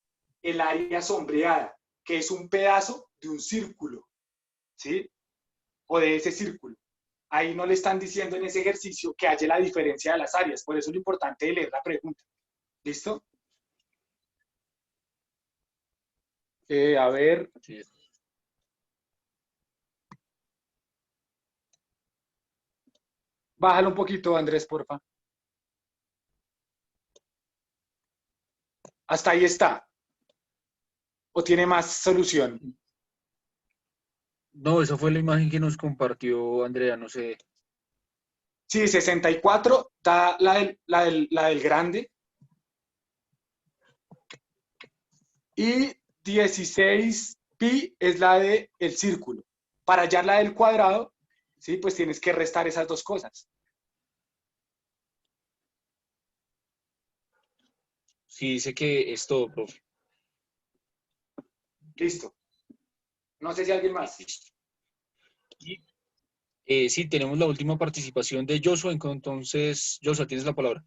el área sombreada, que es un pedazo de un círculo, ¿sí? O de ese círculo. Ahí no le están diciendo en ese ejercicio que halle la diferencia de las áreas. Por eso es lo importante de leer la pregunta. ¿Listo? A ver. Sí. Bájalo un poquito, Andrés, porfa. Hasta ahí está. ¿O tiene más solución? No, esa fue la imagen que nos compartió Andrea, no sé. Sí, 64 da la del grande. Y 16 pi es la del círculo. Para hallar la del cuadrado, ¿sí? Pues tienes que restar esas dos cosas. Sí, dice que es todo, profe. Listo. No sé si alguien más. Sí, tenemos la última participación de Joshua, entonces, Joshua, tienes la palabra.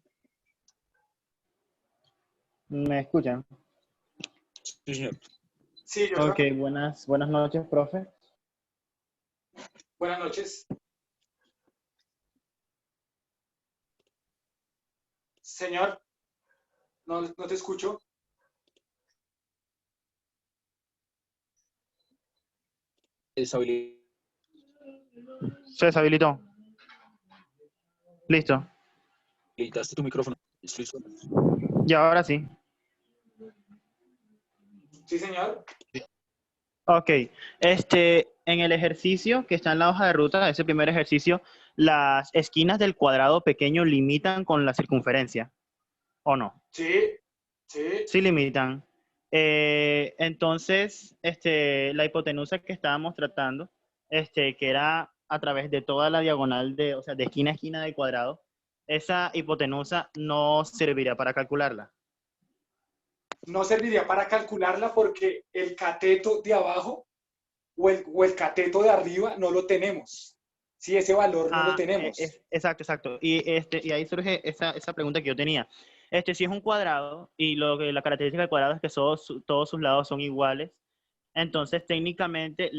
¿Me escuchan? Sí, señor. Sí, Joshua. Ok, buenas noches, profe. Buenas noches. Señor, no te escucho. Se deshabilitó. Listo. Habilitaste tu micrófono. Estoy solo. Y ahora sí. Sí, señor. Ok. En el ejercicio que está en la hoja de ruta, ese primer ejercicio, las esquinas del cuadrado pequeño limitan con la circunferencia, ¿o no? Sí. Sí limitan. Entonces, la hipotenusa que estábamos tratando, que era a través de toda la diagonal o sea, de esquina a esquina del cuadrado, esa hipotenusa no serviría para calcularla. No serviría para calcularla porque el cateto de abajo o el cateto de arriba no lo tenemos. Sí, ese valor no lo tenemos. Exacto. Y ahí surge esa pregunta que yo tenía. Si es un cuadrado y la característica del cuadrado es que todos sus lados son iguales, entonces técnicamente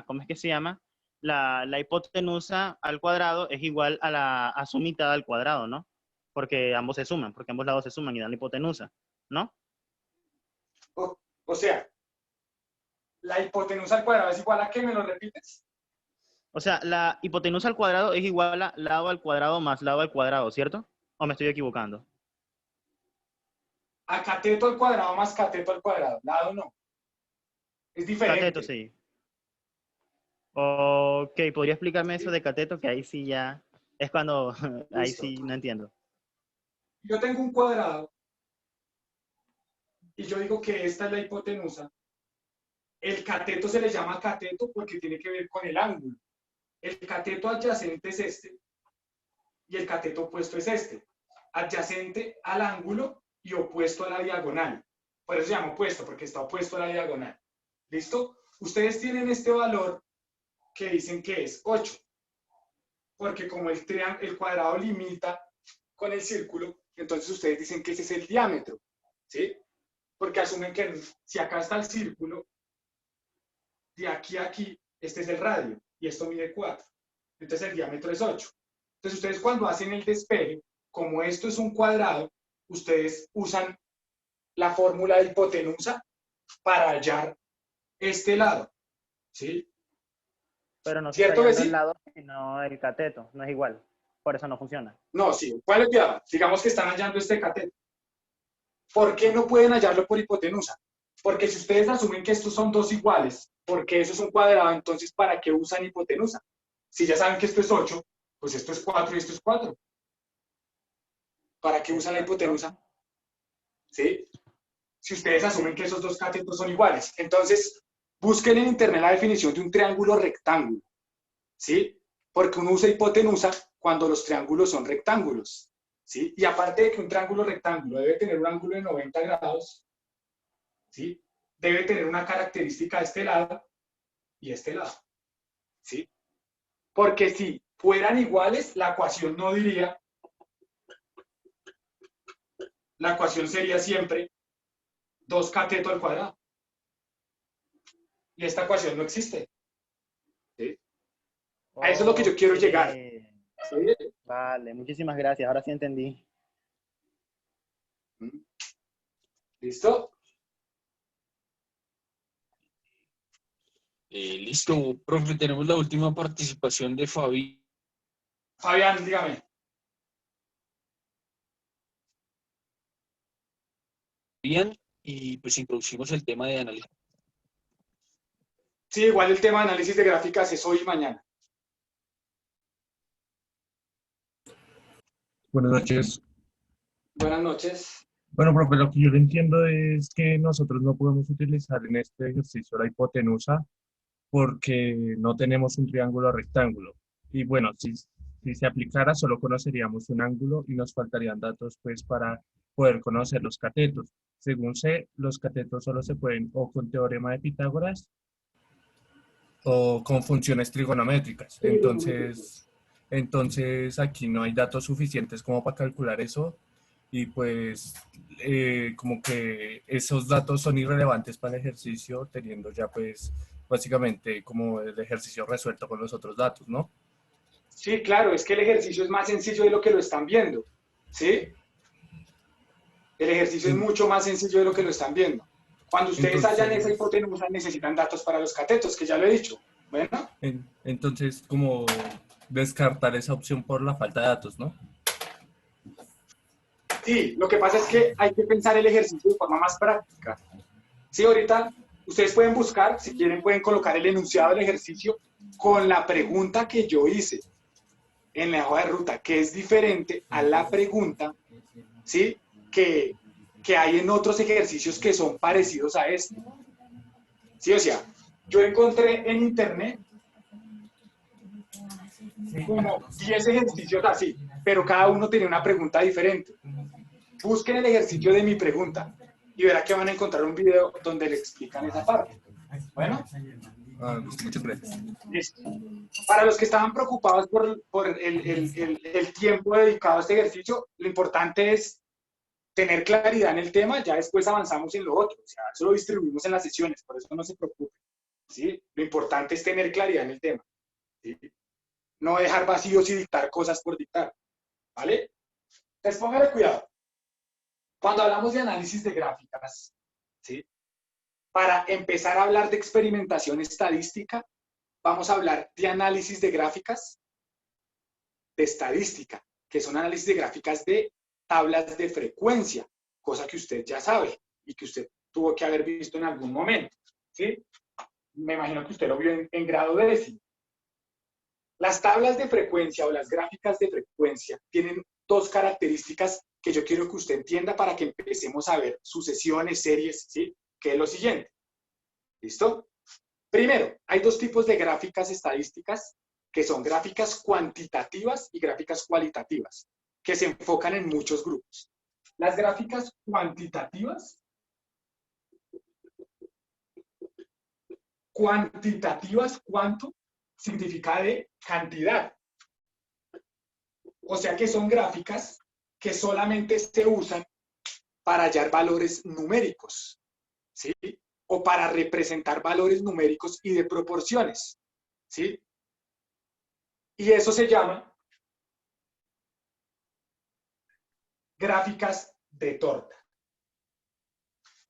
¿cómo es que se llama? La hipotenusa al cuadrado es igual a su mitad al cuadrado, ¿no? Porque ambos se suman, porque ambos lados se suman y dan la hipotenusa, ¿no? O sea, la hipotenusa al cuadrado es igual a ¿qué? ¿Me lo repites? O sea, la hipotenusa al cuadrado es igual a lado al cuadrado más lado al cuadrado, ¿cierto? ¿O me estoy equivocando? A cateto al cuadrado más cateto al cuadrado. Lado no. Es diferente. Cateto, sí. Ok, ¿podría explicarme eso de cateto? Que ahí sí ya es cuando, ahí Listo. sí no entiendo. Yo tengo un cuadrado y yo digo que esta es la hipotenusa. El cateto se le llama cateto porque tiene que ver con el ángulo. El cateto adyacente es este y el cateto opuesto es este. Adyacente al ángulo y opuesto a la diagonal. Por eso se llama opuesto, porque está opuesto a la diagonal. ¿Listo? Ustedes tienen este valor que dicen que es 8. Porque como el cuadrado limita con el círculo, entonces ustedes dicen que ese es el diámetro. ¿Sí? Porque asumen que si acá está el círculo, de aquí a aquí, este es el radio y esto mide 4. Entonces el diámetro es 8. Entonces ustedes cuando hacen el despeje, como esto es un cuadrado, ustedes usan la fórmula de hipotenusa para hallar este lado. ¿Sí? Pero no se está ¿Cierto que hallando el sí? lado, sino el cateto, no es igual. Por eso no funciona. No, sí. ¿Cuál es el cuidado? Digamos que están hallando este cateto. ¿Por qué no pueden hallarlo por hipotenusa? Porque si ustedes asumen que estos son dos iguales, porque eso es un cuadrado, entonces ¿para qué usan hipotenusa? Si ya saben que esto es 8, pues esto es 4 y esto es 4. ¿Para qué usan la hipotenusa? ¿Sí? Si ustedes asumen que esos dos catetos son iguales. Entonces, busquen en internet la definición de un triángulo rectángulo. ¿Sí? Porque uno usa hipotenusa cuando los triángulos son rectángulos. ¿Sí? Y aparte de que un triángulo rectángulo debe tener un ángulo de 90 grados, ¿sí? Debe tener una característica de este lado y este lado. ¿Sí? Porque si fueran iguales, la ecuación no diría, la ecuación sería siempre 2 cateto al cuadrado. Y esta ecuación no existe. ¿Sí? A eso es lo que yo quiero llegar. ¿Sí? Vale, muchísimas gracias. Ahora sí entendí. ¿Listo? Listo, profe, tenemos la última participación de Fabi. Fabián, dígame. Bien, y pues introducimos el tema de análisis. Sí, igual el tema de análisis de gráficas es hoy y mañana. Buenas noches. Buenas noches. Bueno, profe, lo que yo le entiendo es que nosotros no podemos utilizar en este ejercicio la hipotenusa porque no tenemos un triángulo rectángulo. Y bueno, si se aplicara, solo conoceríamos un ángulo y nos faltarían datos pues para poder conocer los catetos. Según sé, los catetos solo se pueden o con teorema de Pitágoras o con funciones trigonométricas. Entonces aquí no hay datos suficientes como para calcular eso y pues como que esos datos son irrelevantes para el ejercicio, teniendo ya pues básicamente como el ejercicio resuelto con los otros datos, ¿no? Sí, claro, es que el ejercicio es más sencillo de lo que lo están viendo, ¿sí? El ejercicio es mucho más sencillo de lo que lo están viendo. Cuando ustedes hallan esa hipotenusa, necesitan datos para los catetos, que ya lo he dicho. Bueno. Entonces, como descartar esa opción por la falta de datos, ¿no? Sí, lo que pasa es que hay que pensar el ejercicio de forma más práctica. Sí, ahorita ustedes pueden buscar, si quieren pueden colocar el enunciado del ejercicio con la pregunta que yo hice en la hoja de ruta, que es diferente a la pregunta, ¿sí?, que hay en otros ejercicios que son parecidos a este. Sí, o sea, yo encontré en internet como 10 ejercicios así, pero cada uno tenía una pregunta diferente. Busquen el ejercicio de mi pregunta y verá que van a encontrar un video donde le explican esa parte. Bueno. Muchas gracias. Listo. Para los que estaban preocupados por el tiempo dedicado a este ejercicio, lo importante es tener claridad en el tema, ya después avanzamos en lo otro. O sea, eso lo distribuimos en las sesiones, por eso no se preocupen, ¿sí? Lo importante es tener claridad en el tema, ¿sí? No dejar vacíos y dictar cosas por dictar, ¿vale? Entonces, póngale cuidado. Cuando hablamos de análisis de gráficas, ¿sí?, para empezar a hablar de experimentación estadística, vamos a hablar de análisis de gráficas de estadística, que son análisis de gráficas de tablas de frecuencia, cosa que usted ya sabe y que usted tuvo que haber visto en algún momento, ¿sí? Me imagino que usted lo vio en grado décimo. Las tablas de frecuencia o las gráficas de frecuencia tienen dos características que yo quiero que usted entienda para que empecemos a ver sucesiones, series, ¿sí?, que es lo siguiente. ¿Listo? Primero, hay dos tipos de gráficas estadísticas, que son gráficas cuantitativas y gráficas cualitativas, que se enfocan en muchos grupos. Las gráficas cuantitativas, ¿cuánto? Significa de cantidad. O sea que son gráficas que solamente se usan para hallar valores numéricos, ¿sí?, o para representar valores numéricos y de proporciones, ¿sí? Y eso se llama gráficas de torta,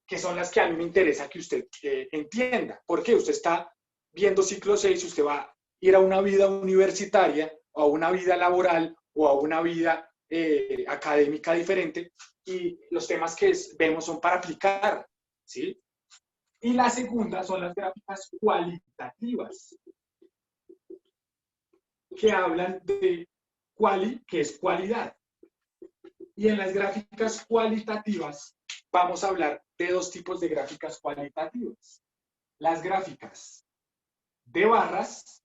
que son las que a mí me interesa que usted entienda. Porque usted está viendo ciclo 6 y usted va a ir a una vida universitaria, o a una vida laboral, o a una vida académica diferente, y los temas que vemos son para aplicar, ¿sí? Y la segunda son las gráficas cualitativas, que hablan de que es cualidad. Y en las gráficas cualitativas vamos a hablar de dos tipos de gráficas cualitativas. Las gráficas de barras,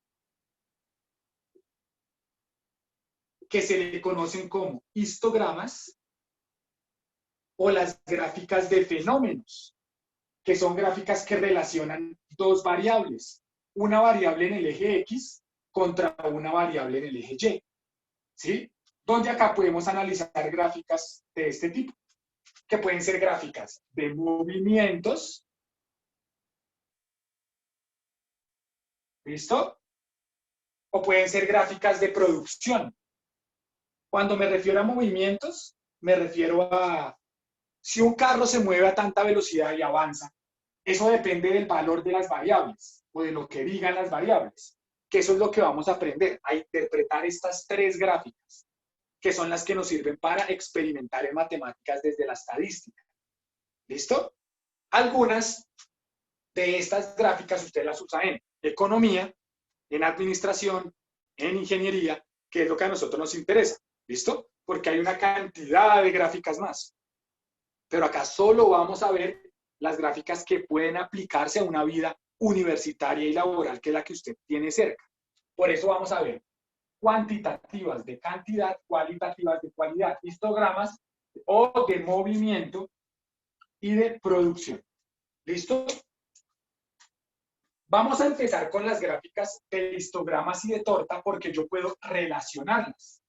que se le conocen como histogramas, o las gráficas de fenómenos, que son gráficas que relacionan dos variables, una variable en el eje X contra una variable en el eje Y, ¿sí? Donde acá podemos analizar gráficas de este tipo, que pueden ser gráficas de movimientos, ¿listo? O pueden ser gráficas de producción. Cuando me refiero a movimientos, me refiero a si un carro se mueve a tanta velocidad y avanza, eso depende del valor de las variables o de lo que digan las variables, que eso es lo que vamos a aprender, a interpretar estas tres gráficas, que son las que nos sirven para experimentar en matemáticas desde la estadística. ¿Listo? Algunas de estas gráficas usted las usa en economía, en administración, en ingeniería, que es lo que a nosotros nos interesa. ¿Listo? Porque hay una cantidad de gráficas más. Pero acá solo vamos a ver las gráficas que pueden aplicarse a una vida universitaria y laboral, que es la que usted tiene cerca. Por eso vamos a ver cuantitativas de cantidad, cualitativas de cualidad, histogramas o de movimiento y de producción. ¿Listo? Vamos a empezar con las gráficas de histogramas y de torta porque yo puedo relacionarlas.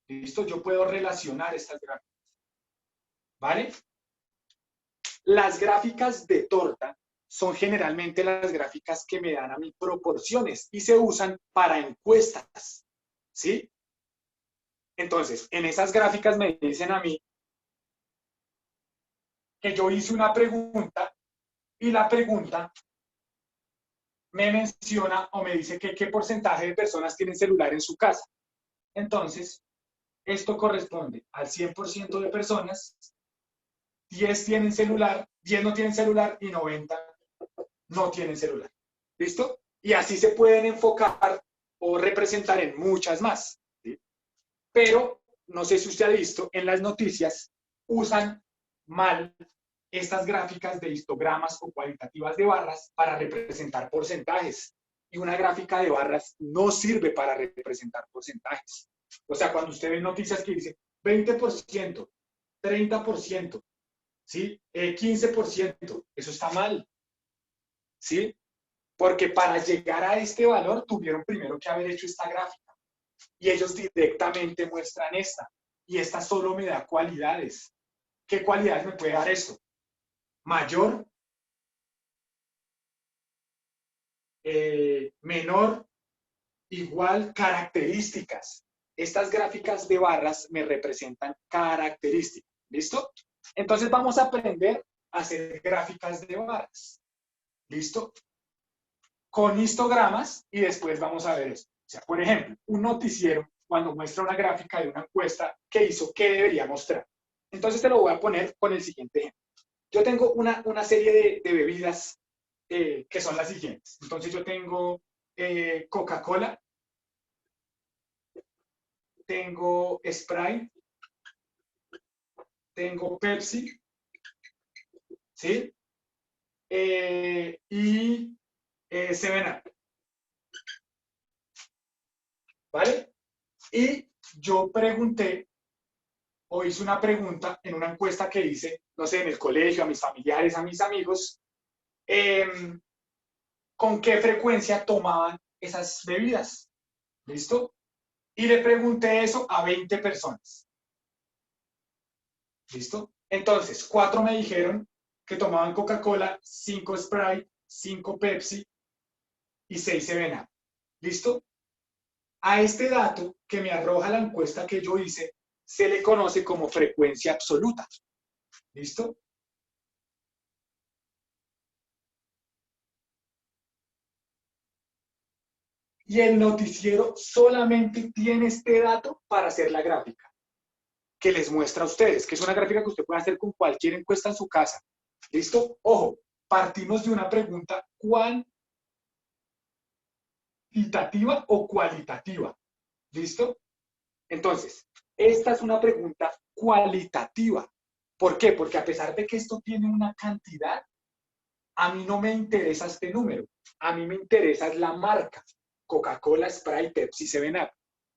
¿Listo? Yo puedo relacionar estas gráficas. ¿Vale? Las gráficas de torta son generalmente las gráficas que me dan a mí proporciones y se usan para encuestas. ¿Sí? Entonces, en esas gráficas me dicen a mí que yo hice una pregunta y la pregunta me menciona o me dice que qué porcentaje de personas tienen celular en su casa. Entonces, esto corresponde al 100% de personas, 10 tienen celular, 10 no tienen celular y 90 no tienen celular. ¿Listo? Y así se pueden enfocar o representar en muchas más. ¿Sí? Pero, no sé si usted ha visto, en las noticias usan mal estas gráficas de histogramas o cualitativas de barras para representar porcentajes. Y una gráfica de barras no sirve para representar porcentajes. O sea, cuando usted ve noticias que dice 20%, 30%, ¿sí? 15%, eso está mal. ¿Sí? Porque para llegar a este valor tuvieron primero que haber hecho esta gráfica. Y ellos directamente muestran esta. Y esta solo me da cualidades. ¿Qué cualidades me puede dar esto? Mayor, menor, igual, características. Estas gráficas de barras me representan características. ¿Listo? Entonces vamos a aprender a hacer gráficas de barras. ¿Listo? Con histogramas y después vamos a ver esto. O sea, por ejemplo, un noticiero cuando muestra una gráfica de una encuesta que hizo, ¿qué debería mostrar? Entonces te lo voy a poner con el siguiente ejemplo. Yo tengo una serie de bebidas que son las siguientes. Entonces yo tengo Coca-Cola, tengo Sprite, tengo Pepsi, ¿sí? Y 7-Up. ¿Vale? Y yo pregunté, o hice una pregunta en una encuesta que hice, no sé, en el colegio, a mis familiares, a mis amigos, ¿con qué frecuencia tomaban esas bebidas? ¿Listo? Y le pregunté eso a 20 personas. ¿Listo? Entonces, 4 me dijeron que tomaban Coca-Cola, 5 Sprite, 5 Pepsi y 6 7-Up. ¿Listo? A este dato que me arroja la encuesta que yo hice, se le conoce como frecuencia absoluta. ¿Listo? Y el noticiero solamente tiene este dato para hacer la gráfica que les muestra a ustedes, que es una gráfica que usted puede hacer con cualquier encuesta en su casa. ¿Listo? Ojo, partimos de una pregunta cuantitativa o cualitativa. ¿Listo? Entonces, esta es una pregunta cualitativa. ¿Por qué? Porque a pesar de que esto tiene una cantidad, a mí no me interesa este número. A mí me interesa la marca. Coca-Cola, Sprite, Pepsi, 7-Up.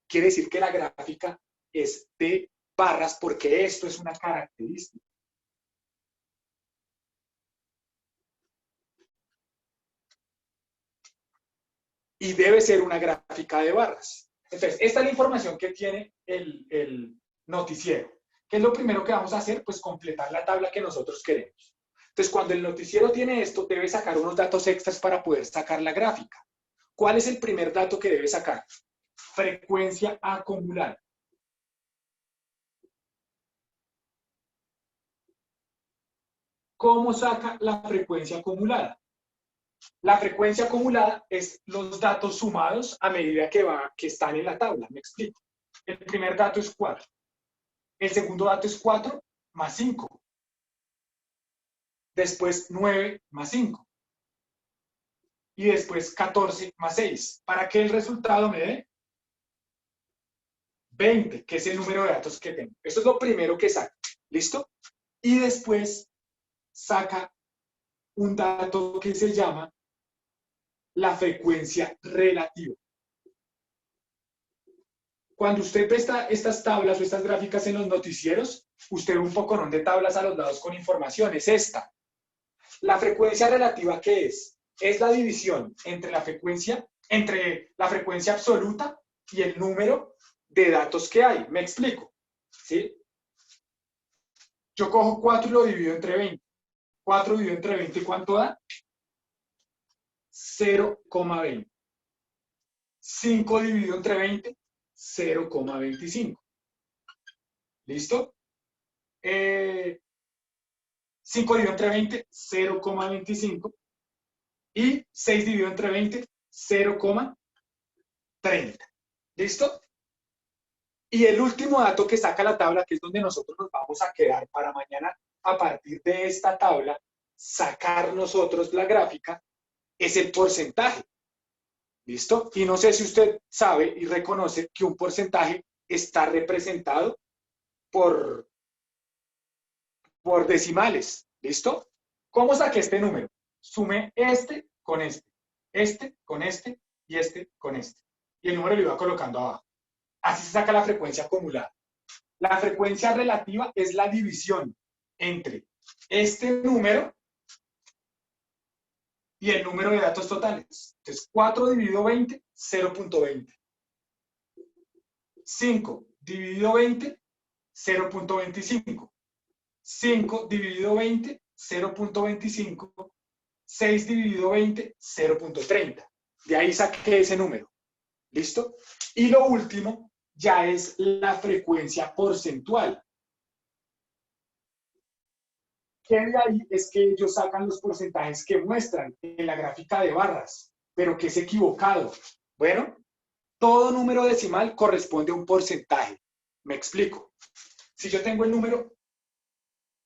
Quiere decir que la gráfica es de barras porque esto es una característica. Y debe ser una gráfica de barras. Entonces, esta es la información que tiene el noticiero. ¿Qué es lo primero que vamos a hacer? Pues completar la tabla que nosotros queremos. Entonces, cuando el noticiero tiene esto, debe sacar unos datos extras para poder sacar la gráfica. ¿Cuál es el primer dato que debe sacar? Frecuencia acumulada. ¿Cómo saca la frecuencia acumulada? La frecuencia acumulada es los datos sumados a medida que están en la tabla. Me explico. El primer dato es 4. El segundo dato es 4 más 5. Después 9 más 5. Y después 14 más 6. Para que el resultado me dé 20, que es el número de datos que tengo. Esto es lo primero que saca. ¿Listo? Y después saca un dato que se llama la frecuencia relativa. Cuando usted ve estas tablas o estas gráficas en los noticieros, usted ve un poco de tablas a los lados con información. Es esta. La frecuencia relativa, ¿qué es? Es la división entre la frecuencia absoluta y el número de datos que hay. ¿Me explico? ¿Sí? Yo cojo 4 y lo divido entre 20. 4 dividido entre 20, ¿cuánto da? 0,20. 5 dividido entre 20, 0,25. ¿Listo? 5 dividido entre 20, 0,25. Y 6 dividido entre 20, 0,30. ¿Listo? Y el último dato que saca la tabla, que es donde nosotros nos vamos a quedar para mañana, a partir de esta tabla, sacar nosotros la gráfica, es el porcentaje. ¿Listo? Y no sé si usted sabe y reconoce que un porcentaje está representado por decimales. ¿Listo? ¿Cómo saqué este número? Sumé este con este con este y este con este. Y el número lo iba colocando abajo. Así se saca la frecuencia acumulada. La frecuencia relativa es la división entre este número y el número de datos totales. Entonces, 4 dividido 20, 0.20. 5 dividido 20, 0.25. 5 dividido 20, 0.25. 6 dividido 20, 0.30. De ahí saqué ese número. ¿Listo? Y lo último ya es la frecuencia porcentual. Que de ahí es que ellos sacan los porcentajes que muestran en la gráfica de barras, pero que es equivocado. Bueno, todo número decimal corresponde a un porcentaje. Me explico. Si yo tengo el número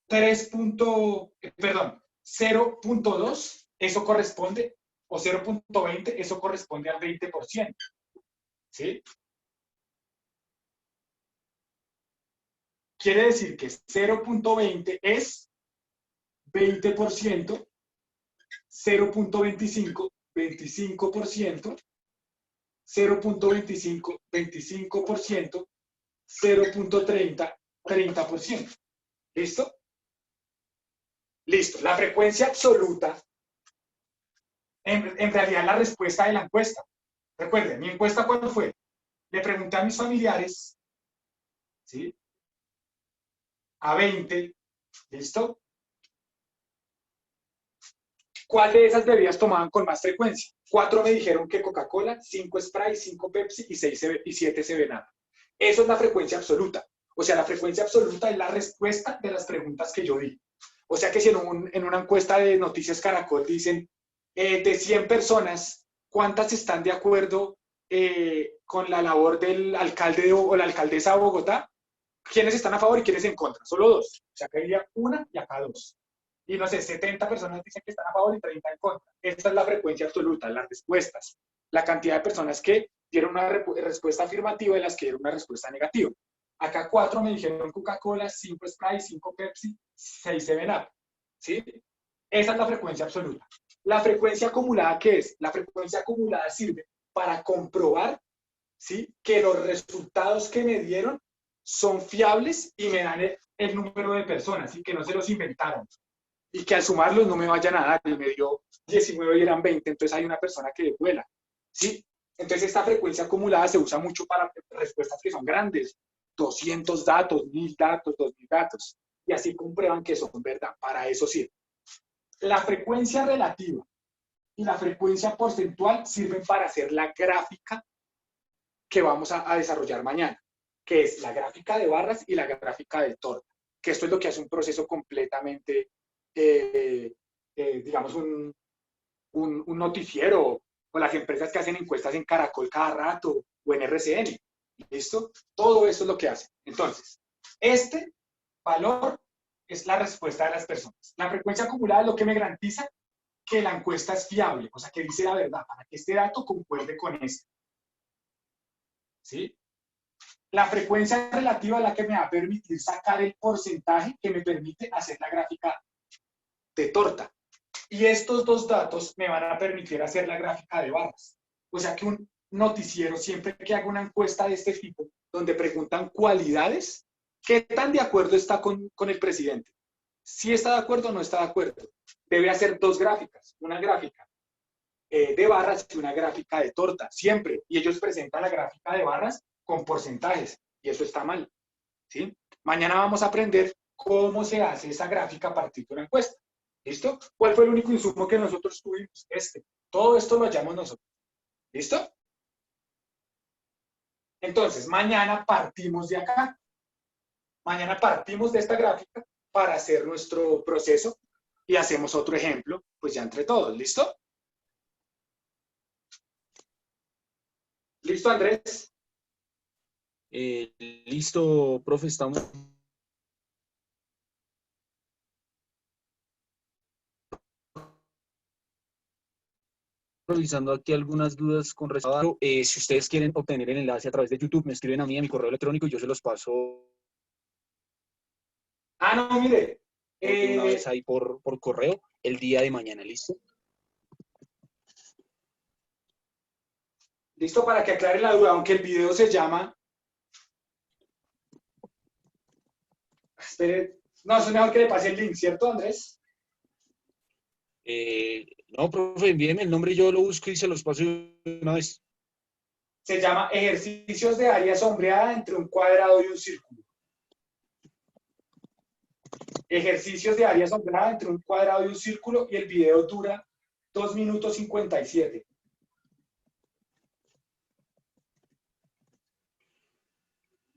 0.2, eso corresponde, o 0.20, eso corresponde al 20%. ¿Sí? Quiere decir que 0.20 es 20%, 0.25, 25%, 0.25, 25%, 0.30, 30%. ¿Listo? Listo. La frecuencia absoluta, en realidad la respuesta de la encuesta. Recuerden, mi encuesta, ¿cuándo fue? Le pregunté a mis familiares, ¿sí? A 20, ¿listo? ¿Cuál de esas bebidas tomaban con más frecuencia? 4 me dijeron que Coca-Cola, 5 Sprite, 5 Pepsi y 7 7-Up. Eso es la frecuencia absoluta. O sea, la frecuencia absoluta es la respuesta de las preguntas que yo di. O sea que si en una encuesta de Noticias Caracol dicen, de 100 personas, ¿cuántas están de acuerdo con la labor del alcalde o la alcaldesa de Bogotá? ¿Quiénes están a favor y quiénes en contra? Solo 2. O sea que diría 1 y acá 2. Y no sé, 70 personas dicen que están a favor y 30 en contra. Esta es la frecuencia absoluta, las respuestas. La cantidad de personas que dieron una respuesta afirmativa y las que dieron una respuesta negativa. Acá 4 me dijeron Coca-Cola, 5 Sprite, 5 Pepsi, 6 7-Up. ¿Sí? Esa es la frecuencia absoluta. La frecuencia acumulada, ¿qué es? La frecuencia acumulada sirve para comprobar, ¿sí?, que los resultados que me dieron son fiables y me dan el número de personas y que no se los inventaron. Y que al sumarlos no me vayan a dar, y me dio 19 y eran 20, entonces hay una persona que vuela. ¿Sí? Entonces esta frecuencia acumulada se usa mucho para respuestas que son grandes, 200 datos, 1000 datos, 2000 datos, y así comprueban que son verdad. Para eso sirve. La frecuencia relativa y la frecuencia porcentual sirven para hacer la gráfica que vamos a desarrollar mañana, que es la gráfica de barras y la gráfica de torta, que esto es lo que hace un proceso completamente, digamos, un noticiero, o las empresas que hacen encuestas en Caracol cada rato, o en RCN. ¿Listo? Todo eso es lo que hace. Entonces, este valor es la respuesta de las personas. La frecuencia acumulada es lo que me garantiza que la encuesta es fiable, o sea, que dice la verdad, para que este dato concuerde con este. ¿Sí? La frecuencia relativa es la que me va a permitir sacar el porcentaje que me permite hacer la gráfica de torta. Y estos dos datos me van a permitir hacer la gráfica de barras. O sea que un noticiero, siempre que haga una encuesta de este tipo, donde preguntan cualidades, ¿qué tan de acuerdo está con el presidente? Si está de acuerdo o no está de acuerdo. Debe hacer dos gráficas, una gráfica de barras y una gráfica de torta, siempre. Y ellos presentan la gráfica de barras con porcentajes, y eso está mal, ¿sí? Mañana vamos a aprender cómo se hace esa gráfica a partir de una encuesta. ¿Listo? ¿Cuál fue el único insumo que nosotros tuvimos? Todo esto lo hallamos nosotros. ¿Listo? Entonces, mañana partimos de acá. Mañana partimos de esta gráfica para hacer nuestro proceso y hacemos otro ejemplo, pues ya entre todos. ¿Listo? ¿Listo, Andrés? Listo, profe, estamos revisando aquí algunas dudas con respecto. Si ustedes quieren obtener el enlace a través de YouTube, me escriben a mí, a mi correo electrónico, y yo se los paso No, mire. una vez ahí por correo el día de mañana. ¿Listo? Listo, para que aclare la duda, aunque el video se llama... Espere. No, es mejor que le pase el link, ¿cierto, Andrés? No, profe, envíenme el nombre y yo lo busco y se los paso de una vez. Se llama Ejercicios de área sombreada entre un cuadrado y un círculo. Ejercicios de área sombreada entre un cuadrado y un círculo, y el video dura 2 minutos 57.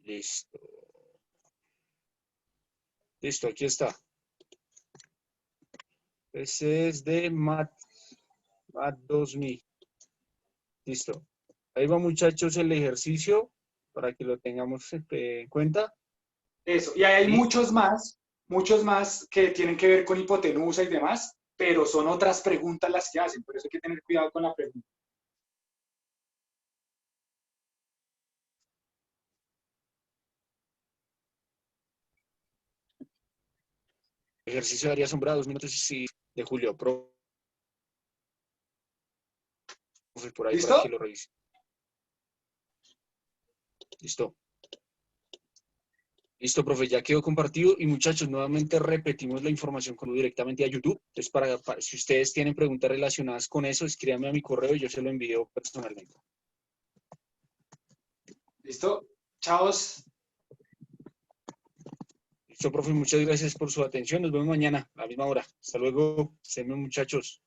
Listo. Listo, aquí está. Ese es de Mat 2000. Listo. Ahí va, muchachos, el ejercicio para que lo tengamos en cuenta. Eso, y hay muchos más que tienen que ver con hipotenusa y demás, pero son otras preguntas las que hacen, por eso hay que tener cuidado con la pregunta. Ejercicio de área sombreada, 2 minutos de Julio. Profe, por ahí, ¿Listo? para que lo revise. Listo. Listo, profe, ya quedó compartido. Y muchachos, nuevamente repetimos la información directamente a YouTube. Entonces, si ustedes tienen preguntas relacionadas con eso, escríbanme a mi correo y yo se lo envío personalmente. ¿Listo? Chaos. Listo, profe, muchas gracias por su atención. Nos vemos mañana a la misma hora. Hasta luego. Estén bien, muchachos.